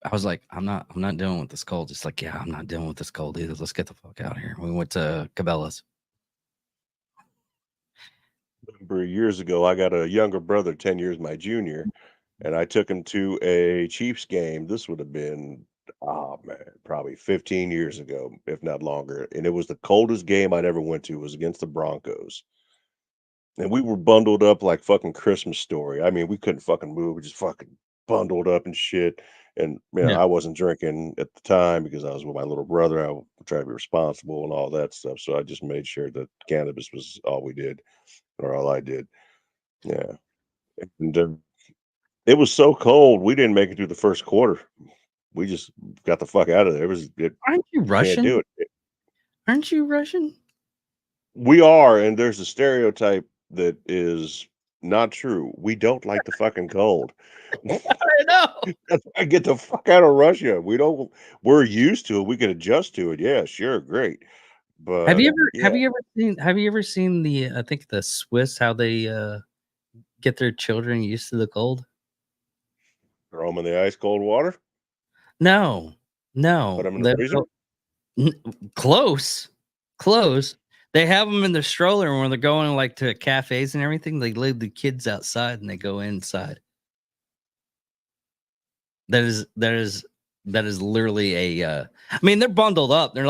I was like, I'm not dealing with this cold. It's like, yeah, I'm not dealing with this cold either. Let's get the fuck out of here. We went to Cabela's. remember years ago, I got a younger brother, 10 years my junior, and I took him to a Chiefs game. This would have been Oh man, probably 15 years ago, if not longer, and it was the coldest game I'd ever went to. It was against the Broncos, and we were bundled up like fucking Christmas Story. I mean, we couldn't fucking move. We just fucking bundled up and shit. And Yeah. I wasn't drinking at the time because I was with my little brother. I would try to be responsible and all that stuff. So I just made sure that cannabis was all we did or all I did. Yeah, and it was so cold we didn't make it through the first quarter. We just got the fuck out of there. Aren't you You can't do Russian? it. Aren't you Russian? We are, and there's a stereotype that is not true. We don't like the fucking cold. I know. I get the fuck out of Russia. We're used to it. We can adjust to it. Yeah, sure, great. Have But you ever yeah, seen the I think the Swiss how they get their children used to the cold? throw them in the ice cold water, No. put No. them in the freezer. N close. Close. They have them in the stroller when they're going, like, to cafes and everything, they leave the kids outside and they go inside. That is literally I mean, they're bundled up. They're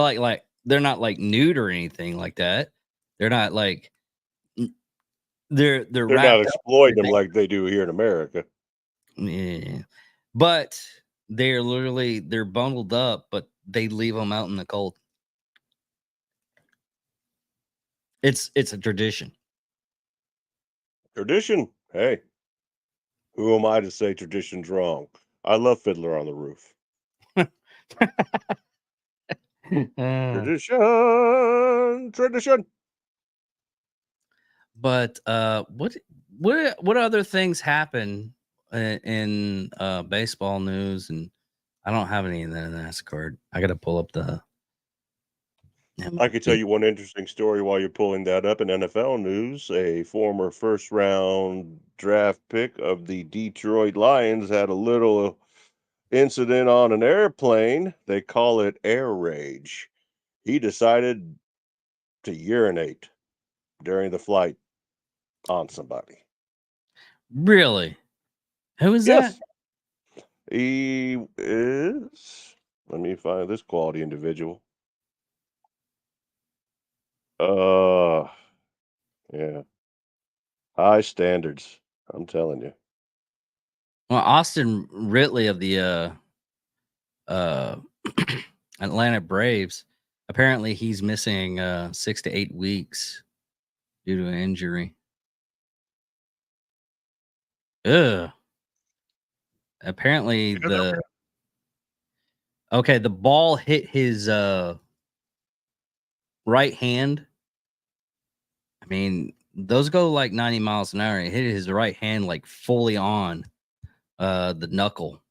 they're not, like, nude or anything like that. They're not, like n they're They're not wrapped up and exploiting them everything. like they do here in America. Yeah. But they're bundled up, but they leave them out in the cold. It's a tradition. Tradition. Hey, who am I to say tradition's wrong? I love Fiddler on the Roof. Uh, Tradition, tradition. but what other things happen in baseball news? And I don't have any in the NASCAR. I got to pull up the I could tell MLB. you one interesting story while you're pulling that up in NFL news. A former first round draft pick of the Detroit Lions had a little incident on an airplane. They call it air rage. He decided to urinate during the flight on somebody. Really? Who is that? Yes, he is. Let me find this quality individual. Uh, yeah, high standards. I'm telling you. Well, Austin Ridley of the uh Atlanta Braves. Apparently, he's missing 6 to 8 weeks due to an injury. Ugh. Apparently, Yeah, they're the ball hit his right hand. I mean, those go like 90 miles an hour. It hit his right hand like fully on the knuckle.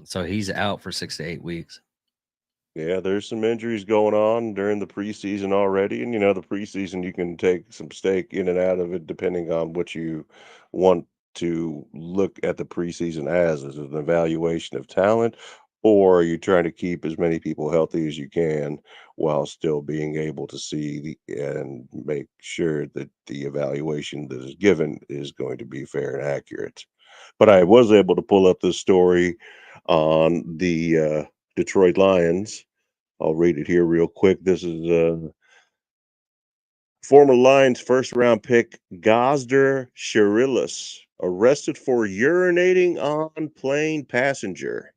So he's out for 6 to 8 weeks. Yeah, there's some injuries going on during the preseason already, and the preseason you can take some stake in and out of it depending on what you want to look at the preseason as. Is it an evaluation of talent, or are you trying to keep as many people healthy as you can while still being able to see and make sure that the evaluation that is given is going to be fair and accurate? But I was able to pull up this story on the Detroit Lions. I'll read it here real quick. This is former Lions first round pick Gosder Shirillis arrested for urinating on plane passenger.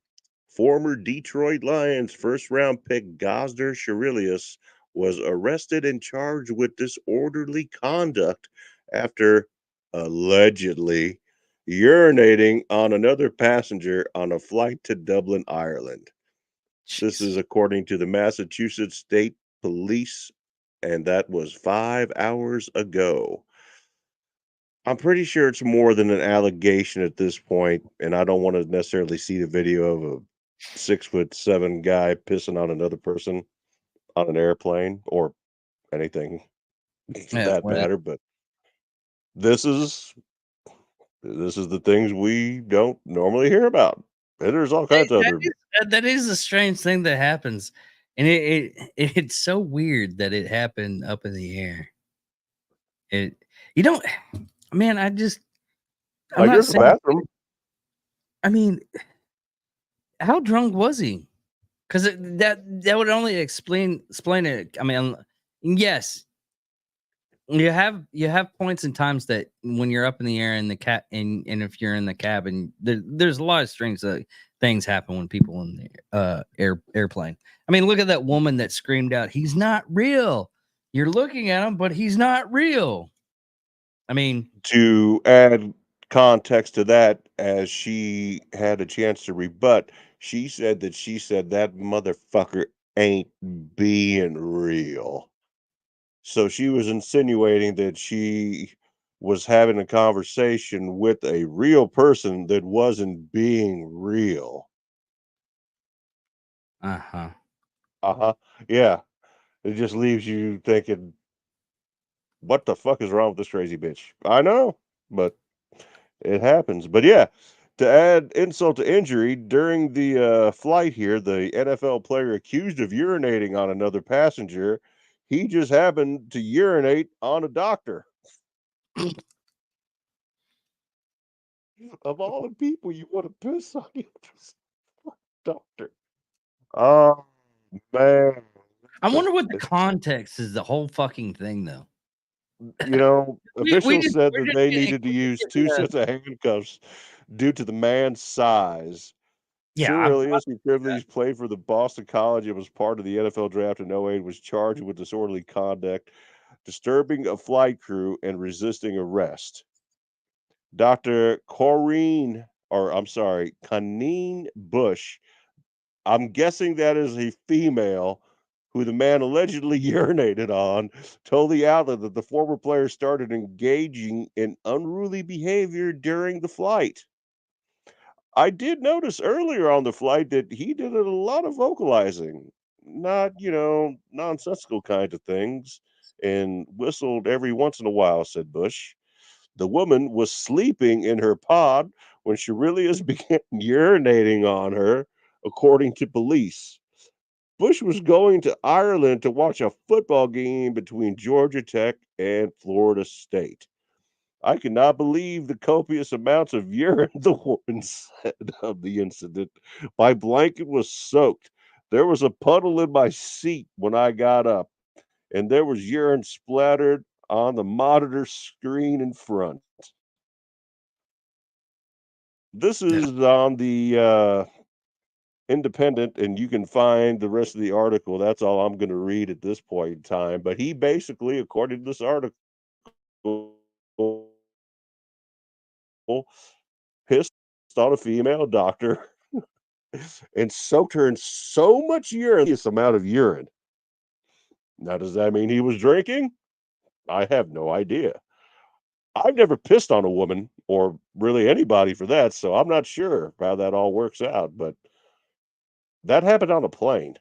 Former Detroit Lions first round pick Gosder Shirillis was arrested and charged with disorderly conduct after allegedly urinating on another passenger on a flight to Dublin, Ireland. This Jeez. is according to the Massachusetts State Police, and that was 5 hours ago. I'm pretty sure it's more than an allegation at this point, and I don't wanna necessarily see the video of a 6'7" guy pissing on another person on an airplane or anything for Yeah, that well, matter, but this is this is the things we don't normally hear about. And there's all kinds of other. that is a strange thing that happens, and it's so weird that it happened up in the air. It you don't, man. I'm I not use the saying. bathroom. I mean, how drunk was he? Because that would only explain it. I mean, yes, you have points and times that when you're up in the air in the cat and if you're in the cabin, there's a lot of strange things happen when people in the airplane. I mean, look at that woman that screamed out, "He's not real." You're looking at him, but he's not real. I mean, To add context to that, as she had a chance to rebut, she said that motherfucker ain't being real. So she was insinuating that she was having a conversation with a real person that wasn't being real. uh-huh. Uh-huh. Yeah. It just leaves you thinking, what the fuck is wrong with this crazy bitch? I know, but it happens. But yeah, to add insult to injury, during the flight here, the NFL player accused of urinating on another passenger, he just happened to urinate on a doctor. Of all the people you want to piss on, you piss on a doctor. Oh man, I wonder what the context is. The whole fucking thing, though. officials said We're that just they getting needed to we're use just two getting sets of handcuffs due to the man's size. yeah. Surrealius, who previously played for the Boston College and was part of the NFL draft in '08, was charged with disorderly conduct, disturbing a flight crew, and resisting arrest. Dr. Conine Bush, I'm guessing that is a female who the man allegedly urinated on, told the outlet that the former player started engaging in unruly behavior during the flight. I did notice earlier on the flight that he did a lot of vocalizing, not, nonsensical kind of things, and whistled every once in a while, said Bush. The woman was sleeping in her pod when Shirelius began urinating on her, according to police. Bush was going to Ireland to watch a football game between Georgia Tech and Florida State. I cannot believe the copious amounts of urine the woman said of the incident. My blanket was soaked. There was a puddle in my seat when I got up, and there was urine splattered on the monitor screen in front. This is on the Independent, and you can find the rest of the article. That's all I'm going to read at this point in time. But he basically, according to this article, pissed on a female doctor and soaked her in so much urine, this amount of urine. Now, does that mean he was drinking? I have no idea. I've never pissed on a woman or really anybody for that, so I'm not sure how that all works out. But that happened on a plane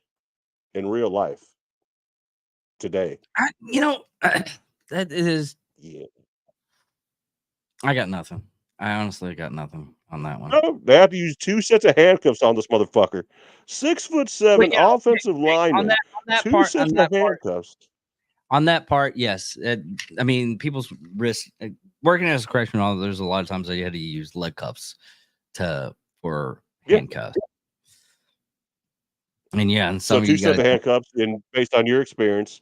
in real life today. That is. Yeah. I got nothing. I honestly got nothing on that one. No, they have to use 2 sets of handcuffs on this motherfucker. 6'7" But yeah, okay, offensive okay, lineman, 2 sets of handcuffs. on that part, yes. I mean, people's wrist working as a correctional officer, there's a lot of times that you had to use leg cuffs for Yeah. handcuffs. And yeah, and So some of 2 you sets guys, of handcuffs, and based on your experience,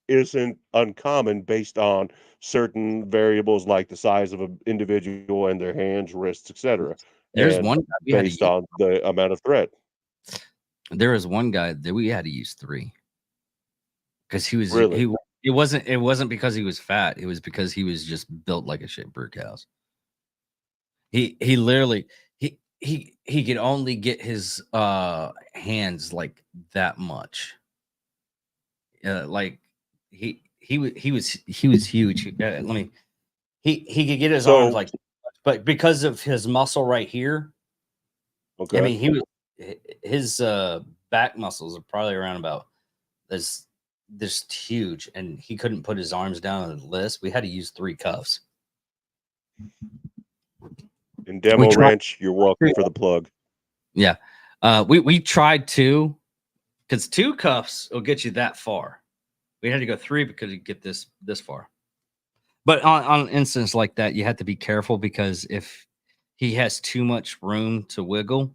isn't uncommon based on certain variables like the size of an individual and their hands, wrists, etcetera, there's and one guy we had to based use. on the amount of threat. There was one guy that we had to use 3 because Really? it wasn't because he was fat. It was because he was just built like a shit brick house. He literally he could only get his hands like that much. Like he was huge. He could get his arms So like, but because of his muscle right here, I okay. mean his back muscles are probably around about this huge, and he couldn't put his arms down on the list. We had to use 3 cuffs. In We Demo tried. Ranch, you're welcome for the plug. Yeah. We tried 2 because 2 cuffs will get you that far. We had to go 3 because you get this far. But on an instance like that, you have to be careful because if he has too much room to wiggle,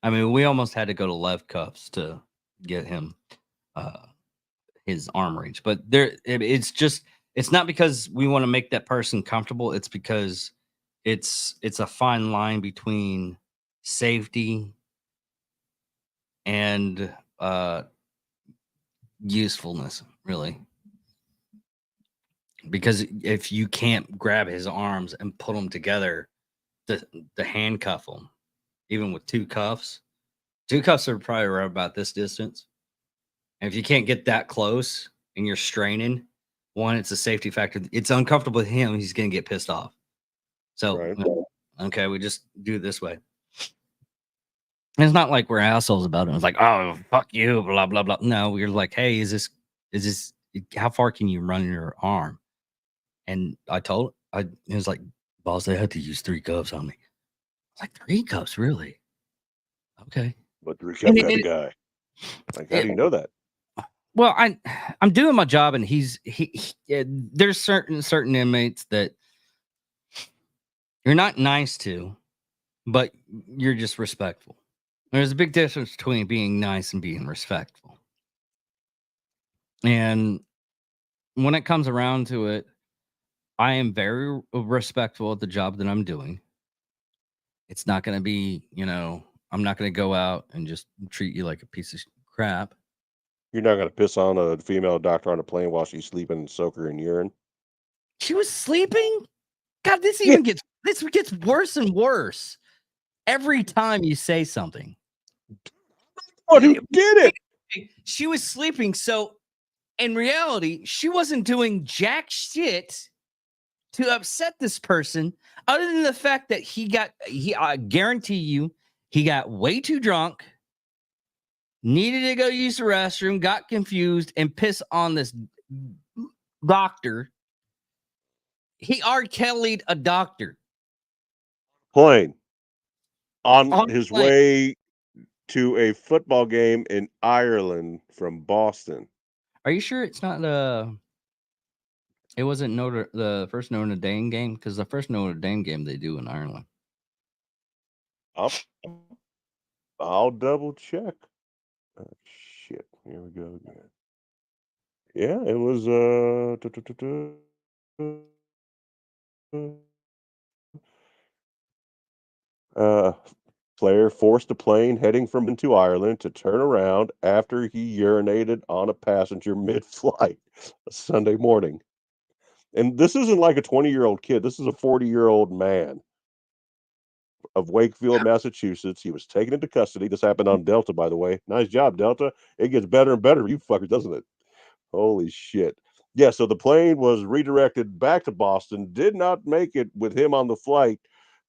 I mean, we almost had to go to Lev Cuffs to get him his arm reach. But it's not because we want to make that person comfortable. It's because it's a fine line between safety and usefulness, really. Because if you can't grab his arms and put them together to handcuff him, even with two cuffs are probably right about this distance. And if you can't get that close and you're straining, one, it's a safety factor. It's uncomfortable with him. He's going to get pissed off. So, Right. okay, we just do it this way. And it's not like we're assholes about it. It's like, oh, fuck you, blah, blah, blah. No, we're like, hey, is this, how far can you run your arm? And it was like, boss, they had to use 3 cuffs on me. I was like, 3 cuffs, really? Okay. But 3 cuffs got the guy. Like, how do you know that? Well, I'm doing my job, and there's certain inmates that you're not nice to, but you're just respectful. There's a big difference between being nice and being respectful. And when it comes around to it, I am very respectful of the job that I'm doing. It's not going to be, I'm not going to go out and just treat you like a piece of crap. You're not gonna piss on a female doctor on a plane while she's sleeping and soak her in urine? She was sleeping? God, this gets worse and worse every time you say something. Oh, who did it? She was sleeping, so in reality, she wasn't doing jack shit to upset this person, other than the fact that I guarantee you, he got way too drunk, needed to go use the restroom, got confused, and pissed on this doctor. He R. Kelly'd a doctor. Plane. On his plane. way to a football game in Ireland from Boston. Are you sure it's not it wasn't the first Notre Dame game? Because the first Notre Dame game they do in Ireland. I'll double check. Oh, shit. Here we go again. Yeah, it was player forced a plane heading from into Ireland to turn around after he urinated on a passenger mid-flight Sunday morning. And this isn't like a 20-year-old kid. This is a 40-year-old man of Wakefield, Massachusetts. He was taken into custody. This happened on Delta, by the way. Nice job, Delta. It gets better and better, you fuckers, doesn't it? Holy shit. Yeah, so the plane was redirected back to Boston, did not make it with him on the flight,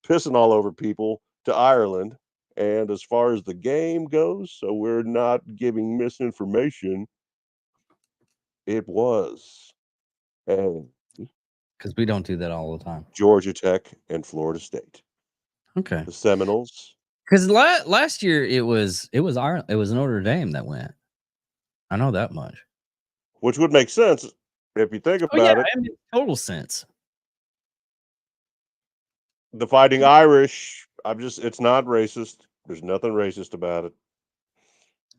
pissing all over people to Ireland. And as far as the game goes, so we're not giving misinformation, it was because we don't do that all the time. Georgia Tech and Florida State. Okay. The Seminoles. Because last year it was Ireland, it was Notre Dame that went. I know that much. Which would make sense if you think about it. It makes total sense. The Fighting Irish, it's not racist. There's nothing racist about it.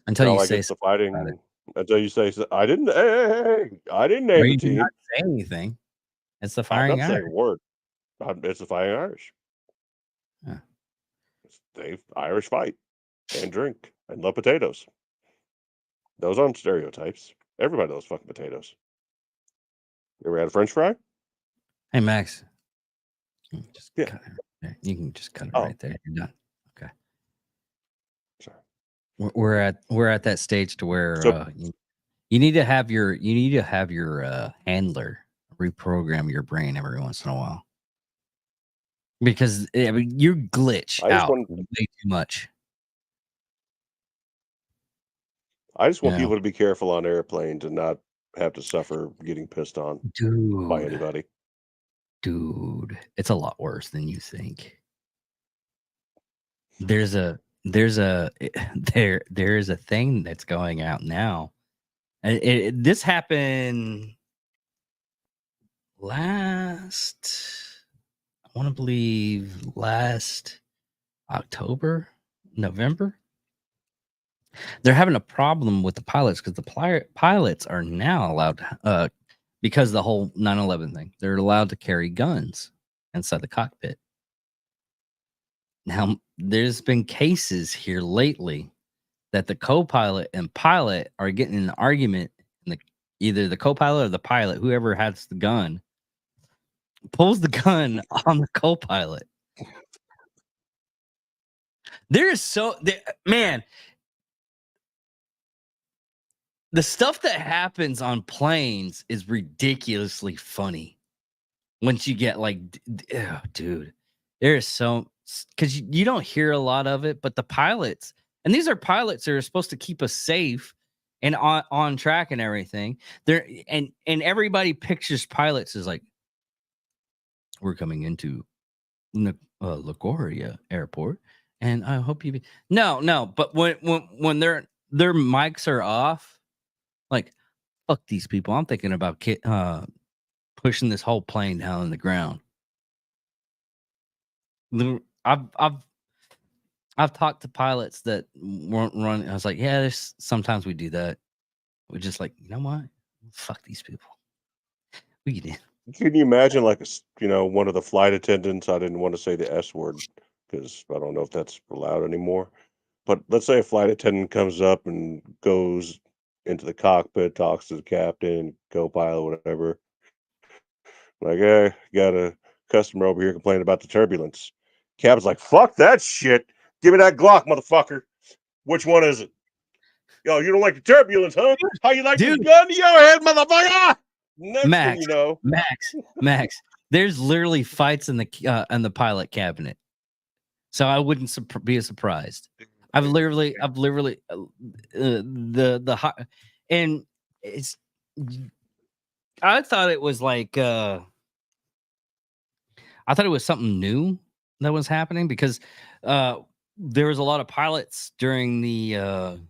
Until you say the fighting. Until you say I didn't. Hey, I didn't name the team. Not say anything. It's the Fighting Irish. I'm not saying a word. It's the Fighting Irish. Yeah. They Irish fight and drink and love potatoes. Those aren't stereotypes. Everybody loves fucking potatoes. You ever had a French fry? Hey Max, you can just cut it. You can just cut it right there. You're done. Okay. Sorry. We're at that stage to where you need to have your handler reprogram your brain every once in a while, because you glitch out way too much. I just want people to be careful on airplanes and not have to suffer getting pissed on by anybody. Dude, it's a lot worse than you think. There's a thing that's going out now. This happened last October, November. They're having a problem with the pilots because the pilots are now allowed, because the whole 9/11 thing, they're allowed to carry guns inside the cockpit. Now, there's been cases here lately that the co-pilot and pilot are getting in an argument, and either the co-pilot or the pilot, whoever has the gun, pulls the gun on the co-pilot. Man, the stuff that happens on planes is ridiculously funny. Once you get like, oh, dude, there is so because you don't hear a lot of it, but the pilots, and these are pilots that are supposed to keep us safe and on track and everything. And everybody pictures pilots as like, we're coming into LaGuardia Airport, and I hope you. No, but when their mics are off, like, fuck these people. I'm thinking about pushing this whole plane down on the ground. I've talked to pilots that won't run. I was like, yeah, there's sometimes we do that. We're just like, you know what? Fuck these people. We get in. Can you imagine, like, one of the flight attendants? I didn't want to say the S word because I don't know if that's allowed anymore. But let's say a flight attendant comes up and goes into the cockpit, talks to the captain, co-pilot, whatever. Like, got a customer over here complaining about the turbulence. Captain's like, fuck that shit. Give me that Glock, motherfucker. Which one is it? Yo, you don't like the turbulence, huh? How you like the gun to your head, motherfucker? Next thing you know, Max. There's literally fights in the pilot cabinet, so I wouldn't be surprised. I've literally and it's. I thought it was like I thought it was something new that was happening because there was a lot of pilots during the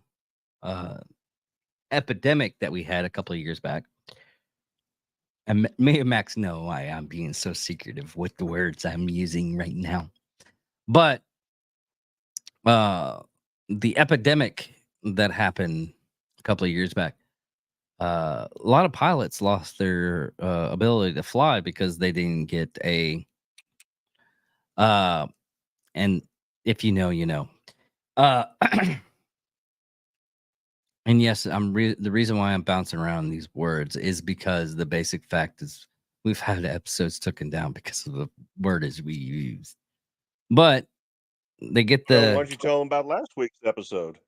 epidemic that we had a couple of years back. And me and Max know why I'm being so secretive with the words I'm using right now. But the epidemic that happened a couple of years back, a lot of pilots lost their ability to fly because they didn't get and if you know, you know. And yes, the reason why I'm bouncing around these words is because the basic fact is we've had episodes taken down because of the words we use. But they get why don't you tell them about last week's episode?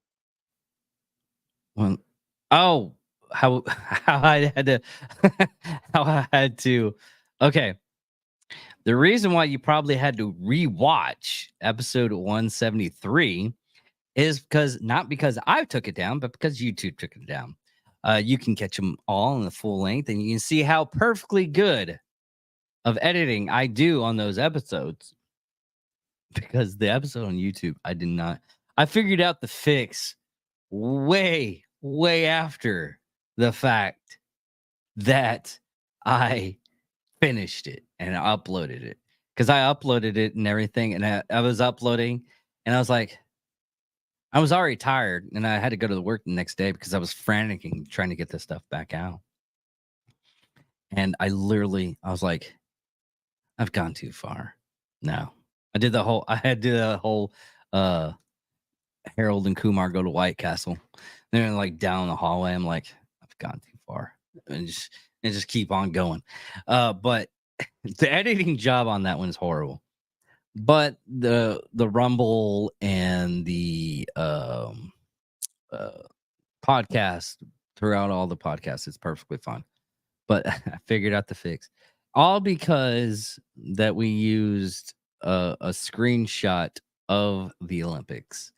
Well, oh, how I had to how I had to. Okay, the reason why you probably had to rewatch episode 173 is not because I took it down, but because YouTube took it down. You can catch them all in the full length, and you can see how perfectly good of editing I do on those episodes. Because the episode on YouTube, I did not. I figured out the fix way after the fact that I finished it and uploaded it. Because I uploaded it and everything, and I was uploading, and I was like, I was already tired, and I had to go to the work the next day because I was franticing trying to get this stuff back out. And I was like, I've gone too far. No. I had to do the whole Harold and Kumar go to White Castle. They're like down the hallway. I'm like, I've gone too far. And just keep on going. But the editing job on that one is horrible. But the Rumble and the podcast throughout all the podcasts, it's perfectly fine. But I figured out the fix. All because that we used a screenshot of the Olympics.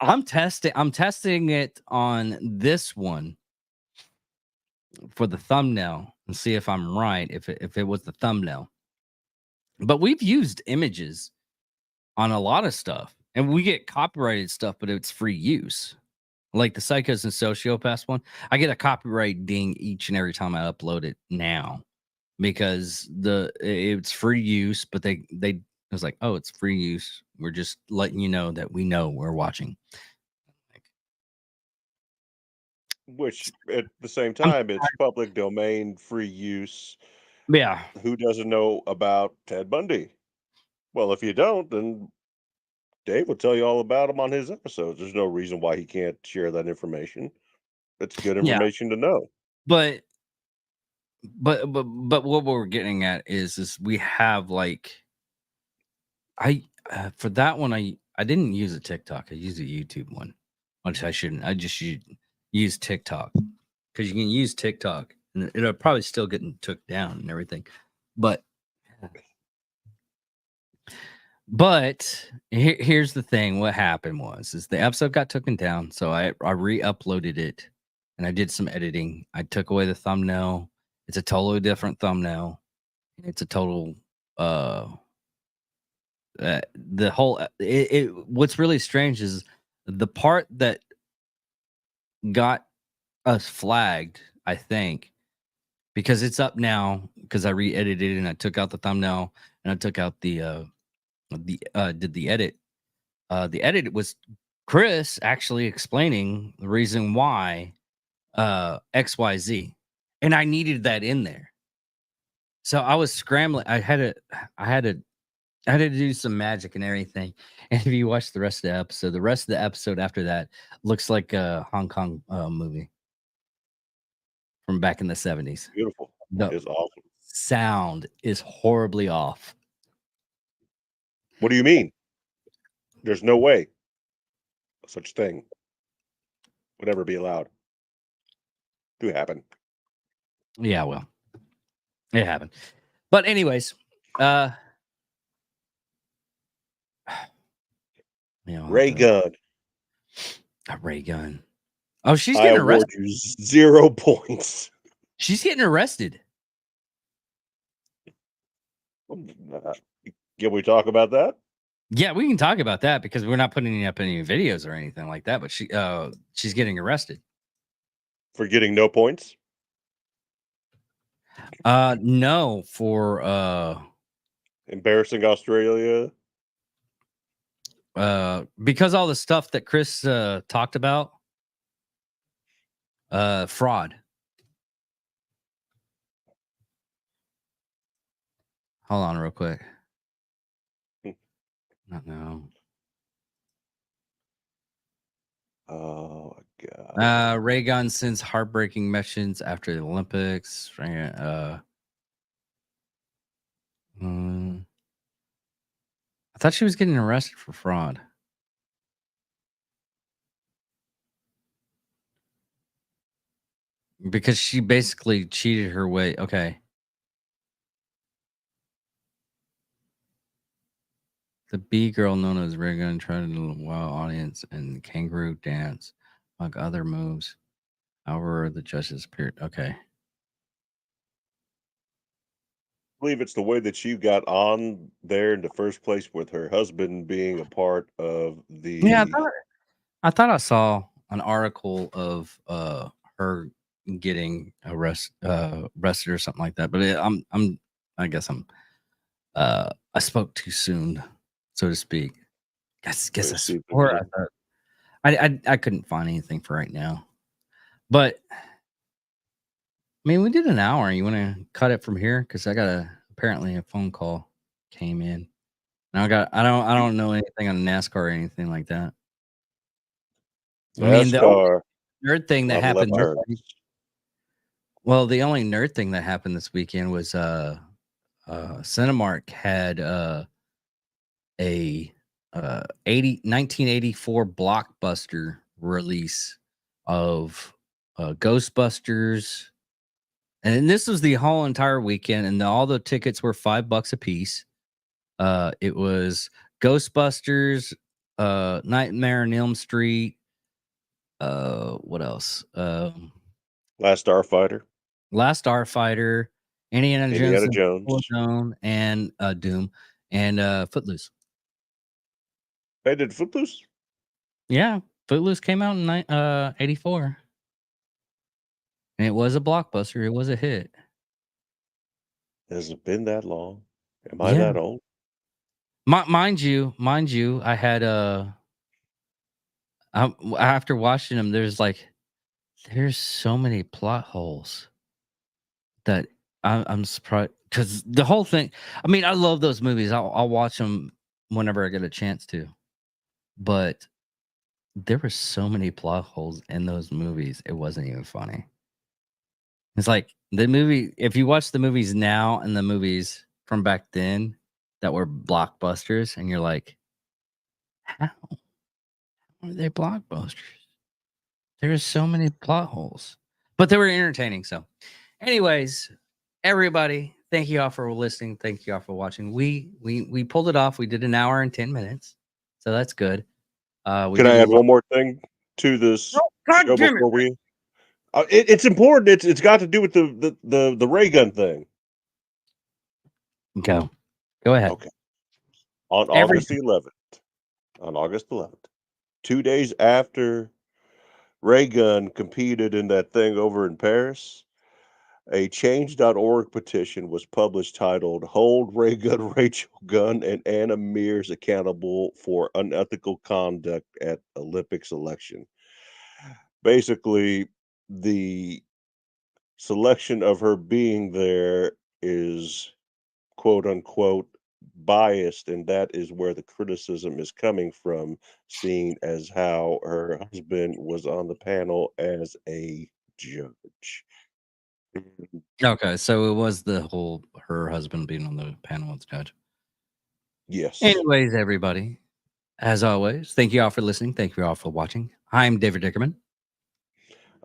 I'm testing it on this one for the thumbnail and see if I'm right, if it was the thumbnail. But we've used images on a lot of stuff, and we get copyrighted stuff, but it's free use. Like the Psychos and Sociopaths one, I get a copyright ding each and every time I upload it now because it's free use, but they was like, oh, it's free use. We're just letting you know that we know we're watching. Which, at the same time, it's public domain, free use. Yeah. Who doesn't know about Ted Bundy? Well, if you don't, then Dave will tell you all about him on his episodes. There's no reason why he can't share that information. It's good Yeah. information to know. But what we're getting at is we have like for that one I didn't use a TikTok. I used a YouTube one, which I shouldn't. I just use TikTok because you can use TikTok and it'll probably still getting took down and everything. But here's the thing. What happened was the episode got taken down, so I re-uploaded it and I did some editing. I took away the thumbnail. It's a totally different thumbnail. It's a total the whole what's really strange is the part that got us flagged, I think, because it's up now because I re-edited it and I took out the thumbnail and I took out did the edit. The edit was Chris actually explaining the reason why XYZ. And I needed that in there. So I was scrambling. I had to do some magic and everything. And if you watch the rest of the episode after that looks like a Hong Kong movie from back in the 70s. Beautiful. The It's awesome. sound is horribly off. What do you mean? There's no way such thing would ever be allowed to happen. Yeah, well, it happened. But anyways, Ray Gun. A Ray Gun. Oh, she's I getting award arrested. you 0 points. She's getting arrested. Can we talk about that? Yeah, we can talk about that because we're not putting up any videos or anything like that. But she's getting arrested For getting no points? No, for Embarrassing Australia. Because all the stuff that Chris talked about. Fraud. Hold on real quick. Not now. Oh my God. Ray Gun sends heartbreaking mentions after the Olympics. I thought she was getting arrested for fraud. Because she basically cheated her way. Okay. The B girl known as Ray Gun tried to do a wild audience and kangaroo dance, among other moves. However, the judges appeared. Okay. I believe it's the way that she got on there in the first place with her husband being a part of the. Yeah, I thought I saw an article of her getting arrested or something like that. But I guess I spoke too soon, so to speak. Guess I swore I thought I couldn't find anything for right now. But I mean, we did an hour. You want to cut it from here? Because I got apparently a phone call came in. Now I don't know anything on NASCAR or anything like that. NASCAR, I mean, the only nerd thing that happened. Well, the only nerd thing that happened this weekend was Cinemark had a 1984 blockbuster release of Ghostbusters, and this was the whole entire weekend, and all the tickets were $5 a piece. It was Ghostbusters, Nightmare on Elm Street. What else? Last Starfighter, Indiana Jones, and Doom, and Footloose. Hey, did Footloose? Yeah, Footloose came out in 84. And it was a blockbuster. It was a hit. Has it been that long? Am I that old? Mind you, I had after watching them, there's like There's so many plot holes that I'm surprised because the whole thing. I mean, I love those movies. I'll watch them whenever I get a chance to. But there were so many plot holes in those movies. It wasn't even funny. It's like the movie. If you watch the movies now and the movies from back then that were blockbusters, and you're like, how are they blockbusters? There are so many plot holes, but they were entertaining. So, anyways, everybody, thank you all for listening. Thank you all for watching. We pulled it off. We did an hour and 10 minutes, so that's good. We Can I did a add lot. one more thing to this Oh, God show damn it! before we? It's important. It's got to do with the ray gun thing. Go ahead. Okay. On Every August the 11th, on August 11th, 2 days after Ray Gun competed in that thing over in Paris, a change.org petition was published titled "Hold Ray Gun, Rachel Gunn, and Anna Mears accountable for unethical conduct at Olympic selection." Basically, the selection of her being there is quote unquote biased, and that is where the criticism is coming from, seeing as how her husband was on the panel as a judge. Okay, so it was the whole her husband being on the panel as judge. Yes. Anyways, everybody, as always, thank you all for listening. Thank you all for watching. I'm David Dickerman,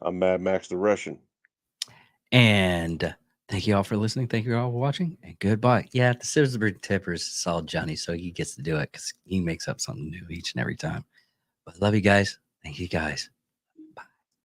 I'm Mad Max the Russian. and thank you all for listening. Thank you all for watching, and goodbye. Yeah, the Silverbird Tippers saw Johnny, so he gets to do it because he makes up something new each and every time. But love you guys. Thank you guys.